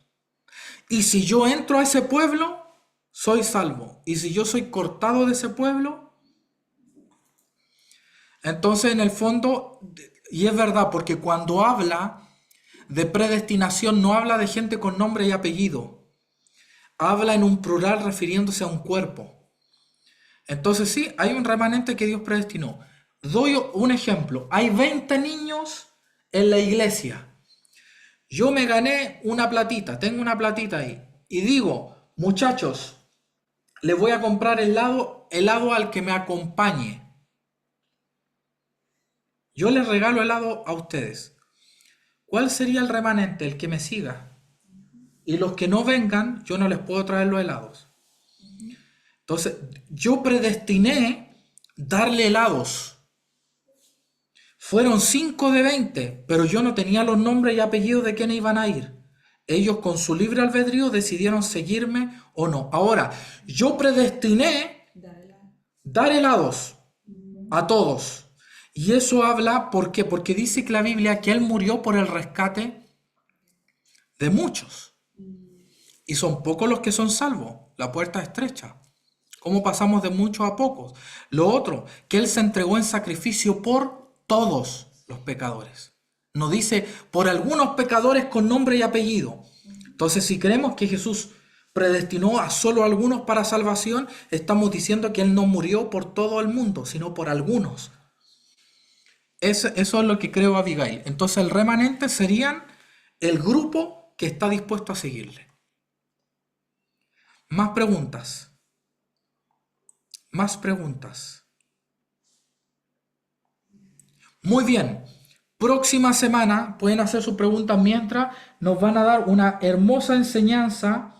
Y si yo entro a ese pueblo, soy salvo. Y si yo soy cortado de ese pueblo, entonces en el fondo, y es verdad, porque cuando habla de predestinación no habla de gente con nombre y apellido. Habla en un plural refiriéndose a un cuerpo. Entonces sí, hay un remanente que Dios predestinó. Doy un ejemplo. Hay 20 niños en la iglesia. Yo me gané una platita, tengo una platita ahí. Y digo, muchachos, le voy a comprar helado al que me acompañe. Yo les regalo helado a ustedes. ¿Cuál sería el remanente? El que me siga. Y los que no vengan, yo no les puedo traer los helados. Entonces, yo predestiné darle helados. Fueron 5 de 20, pero yo no tenía los nombres y apellidos de quiénes iban a ir. Ellos con su libre albedrío decidieron seguirme o no. Ahora, yo predestiné dar helados a todos. Y eso habla, ¿por qué? Porque dice que la Biblia que Él murió por el rescate de muchos. Y son pocos los que son salvos. La puerta es estrecha. ¿Cómo pasamos de muchos a pocos? Lo otro, que Él se entregó en sacrificio por todos los pecadores. No dice por algunos pecadores con nombre y apellido. Entonces, si creemos que Jesús predestinó a solo algunos para salvación, estamos diciendo que Él no murió por todo el mundo, sino por algunos. Eso es lo que creo, Abigail. Entonces, el remanente serían el grupo que está dispuesto a seguirle. Más preguntas. Más preguntas. Muy bien. Próxima semana pueden hacer sus preguntas mientras nos van a dar una hermosa enseñanza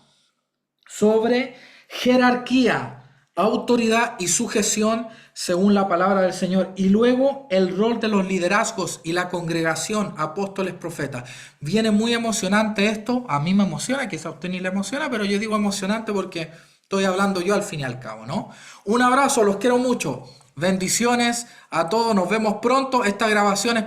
sobre jerarquía, autoridad y sujeción según la palabra del Señor. Y luego el rol de los liderazgos y la congregación, apóstoles, profetas. Viene muy emocionante esto. A mí me emociona, quizá a usted ni le emociona, pero yo digo emocionante porque estoy hablando yo al fin y al cabo, ¿no? Un abrazo, los quiero mucho. Bendiciones a todos, nos vemos pronto. Esta grabación es